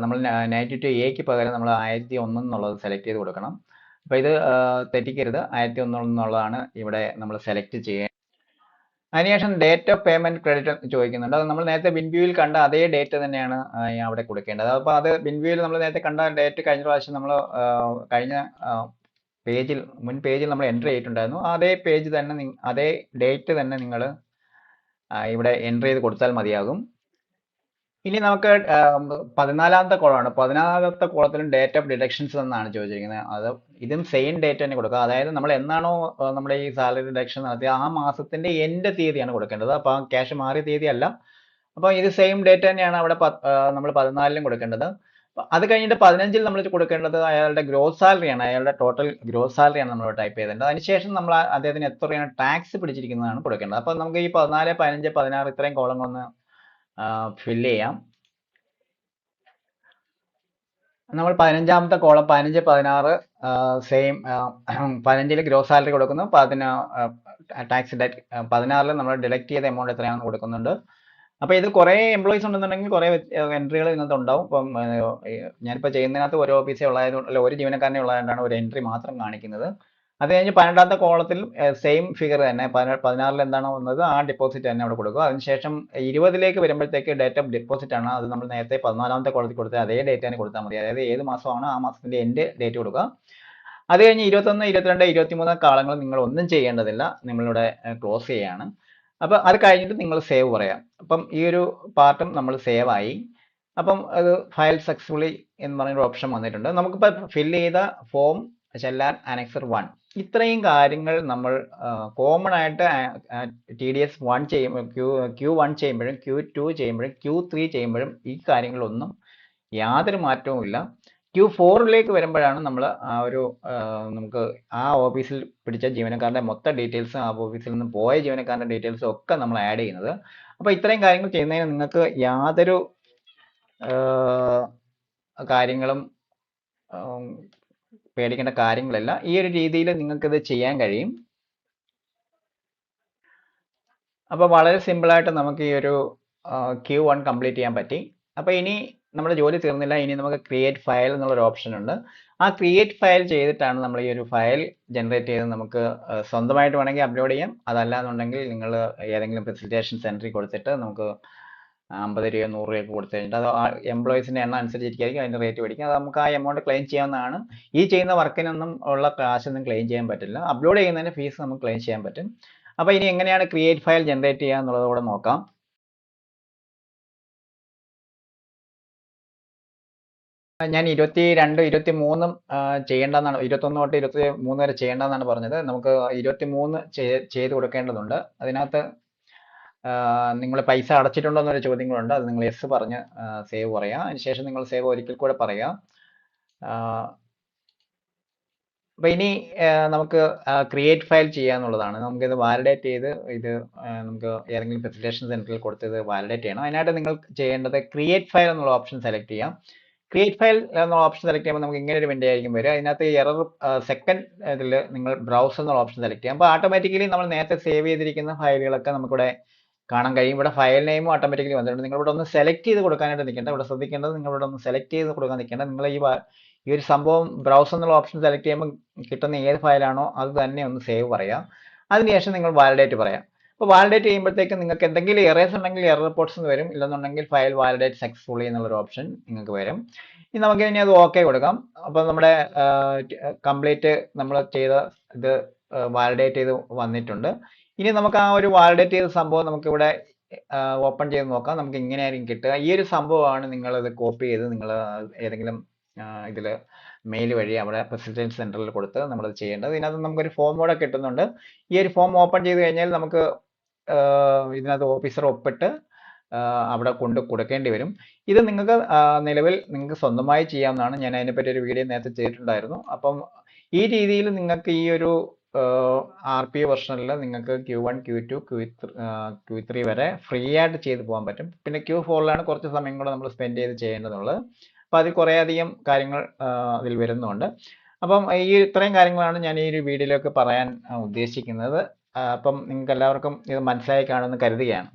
നമ്മൾ 92Aക്ക് പകരം നമ്മൾ 1001 എന്നുള്ളത് സെലക്ട് ചെയ്ത് കൊടുക്കണം. അപ്പൊ ഇത് തെറ്റിക്കരുത്. 1001 എന്നുള്ളതാണ് ഇവിടെ നമ്മൾ സെലക്ട് ചെയ്യുക. അതിനുശേഷം ഡേറ്റ് ഓഫ് പേയ്മെന്റ് ക്രെഡിറ്റ് ചോദിക്കുന്നുണ്ട്. അത് നമ്മൾ നേരത്തെ വിൻവ്യൂവിൽ കണ്ട അതേ ഡേറ്റ് തന്നെയാണ് അവിടെ കൊടുക്കേണ്ടത്. അപ്പോൾ അത് വിൻവ്യൂവിൽ നമ്മൾ നേരത്തെ കണ്ട ഡേറ്റ് കഴിഞ്ഞ പ്രാവശ്യം നമ്മൾ കഴിഞ്ഞ മുൻ പേജിൽ നമ്മൾ എൻ്റർ ചെയ്തിട്ടുണ്ടായിരുന്നു. അതേ പേജ് തന്നെ അതേ ഡേറ്റ് തന്നെ നിങ്ങൾ ഇവിടെ എൻ്റർ ചെയ്ത് കൊടുത്താൽ മതിയാകും. ഇനി നമുക്ക് 14ാമത്തെ കോളമാണ്. 14ാമത്തെ കോളത്തിലും ഡേറ്റ് ഓഫ് ഡിഡക്ഷൻസ് എന്നാണ് ചോദിച്ചിരിക്കുന്നത്. അത് ഇതും സെയിം ഡേറ്റ് തന്നെ കൊടുക്കുക. അതായത് നമ്മൾ എന്നാണോ നമ്മുടെ ഈ സാലറി ഡിഡക്ഷൻ നടത്തിയ ആ മാസത്തിന്റെ എൻഡ് തീയതിയാണ് കൊടുക്കേണ്ടത്. അപ്പോൾ ആ ക്യാഷ് മാറിയ തീയതി അല്ല. അപ്പോൾ ഇത് സെയിം ഡേറ്റ് തന്നെയാണ് അവിടെ നമ്മൾ 14ലും കൊടുക്കേണ്ടത്. അത് കഴിഞ്ഞിട്ട് 15ൽ നമ്മൾ കൊടുക്കേണ്ടത് അയാളുടെ ഗ്രോസ് സാലറിയാണ്. അയാളുടെ ടോട്ടൽ ഗ്രോസ് സാലറിയാണ് നമ്മൾ ടൈപ്പ് ചെയ്തേണ്ടത്. അതിനുശേഷം നമ്മൾ അദ്ദേഹത്തിന് എത്രയാണ് ടാക്സ് പിടിച്ചിരിക്കുന്നതാണ് കൊടുക്കേണ്ടത്. അപ്പോൾ നമുക്ക് ഈ 14, 15, 16 ഇത്രയും കോളങ്ങളൊന്ന് ഫില്ല് ചെയ്യാം. നമ്മൾ 15ാമത്തെ കോളം 15, 16 സെയിം 15ൽ ഗ്രോസ് സാലറി കൊടുക്കുന്നു. ടാക്സ് 16ൽ നമ്മൾ ഡിഡക്ട് ചെയ്ത എമൗണ്ട് എത്രയാണെന്ന് കൊടുക്കുന്നുണ്ട്. അപ്പോൾ ഇത് കുറേ എംപ്ലോയീസ് ഉണ്ടെന്നുണ്ടെങ്കിൽ കുറേ എൻട്രികൾ ഇതിനകത്ത് ഉണ്ടാവും. ഇപ്പം ഞാനിപ്പോൾ ചെയ്യുന്നതിനകത്ത് ഒരു ഓഫീസേ ഉള്ളതായതുകൊണ്ട് അല്ല ഒരു ജീവനക്കാരനെ ഉള്ളതുകൊണ്ടാണ് ഒരു എൻട്രി മാത്രം കാണിക്കുന്നത്. അത് കഴിഞ്ഞ് 12ാമത്തെ കോളത്തിൽ സെയിം ഫിഗർ തന്നെ 16ൽ എന്താണോ വന്നത് ആ ഡെപ്പോസിറ്റ് തന്നെ അവിടെ കൊടുക്കുക. അതിനുശേഷം 20ലേക്ക് വരുമ്പോഴത്തേക്ക് ഡേറ്റ് ഓഫ് ഡെപ്പോസിറ്റ് ആണ്. അത് നമ്മൾ നേരത്തെ 14ാമത്തെ കോളത്തിൽ കൊടുത്ത അതേ ഡേറ്റ് തന്നെ കൊടുത്താൽ മതി. അതായത് ഏത് മാസമാണോ ആ മാസത്തിന്റെ എൻഡ് ഡേറ്റ് കൊടുക്കുക. അത് കഴിഞ്ഞ് 21, 22, 23 കാലങ്ങൾ നിങ്ങൾ ഒന്നും ചെയ്യേണ്ടതില്ല. നിങ്ങളിവിടെ ക്ലോസ് ചെയ്യാണ്. അപ്പം അത് കഴിഞ്ഞിട്ട് നിങ്ങൾ സേവ് പറയാം. അപ്പം ഈ ഒരു പാർട്ടും നമ്മൾ സേവ് ആയി. അപ്പം അത് ഫയൽ സക്സസ്ഫുള്ളി എന്ന് പറഞ്ഞൊരു ഓപ്ഷൻ വന്നിട്ടുണ്ട്. നമുക്കിപ്പോൾ ഫില്ല് ചെയ്ത ഫോം ചെല്ലാൻ അനക്സർ 1 ഇത്രയും കാര്യങ്ങൾ നമ്മൾ കോമൺ ആയിട്ട് TDS 1 ചെയ്യുമ്പോൾ Q1 ചെയ്യുമ്പോഴും Q2 ചെയ്യുമ്പോഴും Q3 ചെയ്യുമ്പോഴും ഈ കാര്യങ്ങളൊന്നും യാതൊരു മാറ്റവും ഇല്ല. Q4ലേക്ക് വരുമ്പോഴാണ് നമ്മൾ ആ ഒരു നമുക്ക് ആ ഓഫീസിൽ പിടിച്ച ജീവനക്കാരുടെ മൊത്തം ഡീറ്റെയിൽസും ആ ഓഫീസിൽ നിന്ന് പോയ ജീവനക്കാരുടെ ഡീറ്റെയിൽസും ഒക്കെ നമ്മൾ ആഡ് ചെയ്യുന്നത്. അപ്പോൾ ഇത്രയും കാര്യങ്ങൾ ചെയ്യുന്നതിന് നിങ്ങൾക്ക് യാതൊരു കാര്യങ്ങളും പേടിക്കേണ്ട കാര്യങ്ങളില്ല. ഈ ഒരു രീതിയിൽ നിങ്ങൾക്കിത് ചെയ്യാൻ കഴിയും. അപ്പോൾ വളരെ സിമ്പിളായിട്ട് നമുക്ക് ഈ ഒരു Q1 കംപ്ലീറ്റ് ചെയ്യാൻ പറ്റി. അപ്പോൾ ഇനി നമ്മുടെ ജോലി തീർന്നില്ല. ഇനി നമുക്ക് ക്രിയേറ്റ് ഫയൽ എന്നുള്ളൊരു ഓപ്ഷൻ ഉണ്ട്. ആ ക്രിയേറ്റ് ഫയൽ ചെയ്തിട്ടാണ് നമ്മൾ ഈ ഒരു ഫയൽ ജനറേറ്റ് ചെയ്ത് നമുക്ക് സ്വന്തമായിട്ട് വേണമെങ്കിൽ അപ്ലോഡ് ചെയ്യാം. അതല്ലാന്നുണ്ടെങ്കിൽ നിങ്ങൾ ഏതെങ്കിലും ഫെസിലിറ്റേഷൻ സെൻറ്ററിൽ കൊടുത്തിട്ട് നമുക്ക് 50 രൂപയോ 100 രൂപയൊക്കെ കൊടുത്തു കഴിഞ്ഞിട്ട് അത് ആ എംപ്ലോയീസിൻ്റെ എണ്ണം അനുസരിച്ചിരിക്കും അതിൻ്റെ റേറ്റ് മേടിക്കും. അത് നമുക്ക് ആ എമൗണ്ട് ക്ലെയിം ചെയ്യാവുന്നതാണ്. ഈ ചെയ്യുന്ന വർക്കിനൊന്നും ഉള്ള കാശൊന്നും ക്ലെയിം ചെയ്യാൻ പറ്റില്ല. അപ്ലോഡ് ചെയ്യുന്നതിന് ഫീസ് നമുക്ക് ക്ലെയിം ചെയ്യാൻ പറ്റും. അപ്പോൾ ഇനി എങ്ങനെയാണ് ക്രിയേറ്റ് ഫയൽ ജനറേറ്റ് ചെയ്യുക എന്നുള്ളത് കൂടെ നോക്കാം. ഞാൻ 22, 23 ചെയ്യേണ്ടെന്നാണ്, 21 തൊട്ട് 23 വരെ ചെയ്യേണ്ടെന്നാണ് പറഞ്ഞത്. നമുക്ക് 23 ചെയ്ത് കൊടുക്കേണ്ടതുണ്ട്. അതിനകത്ത് നിങ്ങൾ പൈസ അടച്ചിട്ടുണ്ടോ എന്നൊരു ചോദ്യങ്ങളുണ്ട്. അത് നിങ്ങൾ യെസ് പറഞ്ഞ് സേവ് പറയുക. അതിനുശേഷം നിങ്ങൾ സേവ് ഒരിക്കൽ കൂടെ പറയുക. അപ്പോൾ ഇനി നമുക്ക് ക്രിയേറ്റ് ഫയൽ ചെയ്യാന്നുള്ളതാണ്. നമുക്കിത് വാലിഡേറ്റ് ചെയ്ത് ഇത് നമുക്ക് ഏതെങ്കിലും ഫെസിലിറ്റേഷൻ സെൻറ്ററിൽ കൊടുത്ത് ഇത് വാലിഡേറ്റ് ചെയ്യണം. അതിനായിട്ട് നിങ്ങൾ ചെയ്യേണ്ടത് ക്രിയേറ്റ് ഫയൽ എന്നുള്ള ഓപ്ഷൻ സെലക്ട് ചെയ്യാം. ക്രിയേറ്റ് ഫയൽ എന്ന ഓപ്ഷൻ സെലക്ട് ചെയ്യുമ്പോൾ നമുക്ക് ഇങ്ങനെ ഒരു വിൻഡോ ആയിരിക്കും വരിക. അതിനകത്ത് എറർ സെക്കൻഡ് ഇതിൽ നിങ്ങൾ ബ്രൗസ് എന്നുള്ള ഓപ്ഷൻ സെലക്ട് ചെയ്യാം. അപ്പോൾ ഓട്ടോമാറ്റിക്കലി നമ്മൾ നേരത്തെ സേവ് ചെയ്തിരിക്കുന്ന ഫയലുകളൊക്കെ നമുക്കിവിടെ കാണാൻ കഴിയും. ഇവിടെ ഫയൽ നെയിമും ഓട്ടോമാറ്റിക്കലി വന്നിട്ടുണ്ട്. നിങ്ങളിവിടെ ഒന്ന് സെലക്ട് ചെയ്ത് കൊടുക്കാനായിട്ട് നിൽക്കേണ്ട. ഇവിടെ ശ്രദ്ധിക്കേണ്ടത് നിങ്ങളിവിടെ ഒന്ന് സെലക്ട് ചെയ്ത് കൊടുക്കാൻ നിൽക്കേണ്ട. നിങ്ങൾ ഈ ഒരു സംഭവം ബ്രൗസ് എന്നുള്ള ഓപ്ഷൻ സെലക്ട് ചെയ്യുമ്പോൾ കിട്ടുന്ന ഏത് ഫയലാണോ അത് തന്നെ ഒന്ന് സേവ് പറയാം. അതിനുശേഷം നിങ്ങൾ വാലിഡേറ്റ് പറയാം. അപ്പോൾ വാലിഡേറ്റ് ചെയ്യുമ്പോഴത്തേക്കും നിങ്ങൾക്ക് എന്തെങ്കിലും എറേഴ്സ് ഉണ്ടെങ്കിൽ എറർ റിപ്പോർട്ട്സ് എന്ന് വരും. ഇല്ലെന്നുണ്ടെങ്കിൽ ഫയൽ വാലിഡേറ്റ് സക്സസ്ഫുള്ളി എന്നുള്ളൊരു ഓപ്ഷൻ നിങ്ങൾക്ക് വരും. ഇനി നമുക്ക് ഇനി അത് ഓക്കെ കൊടുക്കാം. അപ്പോൾ നമ്മുടെ കംപ്ലീറ്റ് നമ്മൾ ചെയ്ത ഇത് വാലിഡേറ്റ് ചെയ്ത് വന്നിട്ടുണ്ട്. ഇനി നമുക്ക് ആ ഒരു വാലിഡേറ്റ് ചെയ്ത സംഭവം നമുക്കിവിടെ ഓപ്പൺ ചെയ്ത് നോക്കാം. നമുക്ക് ഇങ്ങനെയായിരിക്കും കിട്ടുക. ഈ ഒരു സംഭവമാണ് നിങ്ങളിത് കോപ്പി ചെയ്ത് നിങ്ങൾ ഏതെങ്കിലും ഇതിൽ മെയിൽ വഴി അവിടെ ഫെസിലിറ്റേഷൻ സെൻറ്ററിൽ കൊടുത്ത് നമ്മളത് ചെയ്യേണ്ടത്. ഇതിനകത്ത് നമുക്കൊരു ഫോം കൂടെ കിട്ടുന്നുണ്ട്. ഈ ഒരു ഫോം ഓപ്പൺ ചെയ്ത് കഴിഞ്ഞാൽ നമുക്ക് ഇതിനകത്ത് ഓഫീസർ ഒപ്പിട്ട് അവിടെ കൊണ്ട് കൊടുക്കേണ്ടി വരും. ഇത് നിങ്ങൾക്ക് നിലവിൽ നിങ്ങൾക്ക് സ്വന്തമായി ചെയ്യാവുന്നതാണ്. ഞാൻ അതിനെപ്പറ്റി ഒരു വീഡിയോ നേരത്തെ ചെയ്തിട്ടുണ്ടായിരുന്നു. അപ്പം ഈ രീതിയിൽ നിങ്ങൾക്ക് ഈ ഒരു RPA വെർഷനിൽ നിങ്ങൾക്ക് Q1, Q2, Q3 വരെ ഫ്രീ ആയിട്ട് ചെയ്ത് പോകാൻ പറ്റും. പിന്നെ Q4ലാണ് കുറച്ച് സമയം കൂടെ നമ്മൾ സ്പെൻഡ് ചെയ്ത് ചെയ്യേണ്ടതുള്ളത്. അപ്പോൾ അതിൽ കുറേയധികം കാര്യങ്ങൾ അതിൽ വരുന്നുണ്ട്. അപ്പം ഈ ഇത്രയും കാര്യങ്ങളാണ് ഞാൻ ഈ ഒരു വീഡിയോയിലൊക്കെ പറയാൻ ഉദ്ദേശിക്കുന്നത്. അപ്പം നിങ്ങൾക്ക് എല്ലാവർക്കും ഇത് മനസ്സിലായി കാണുമെന്ന് കരുതുകയാണ്.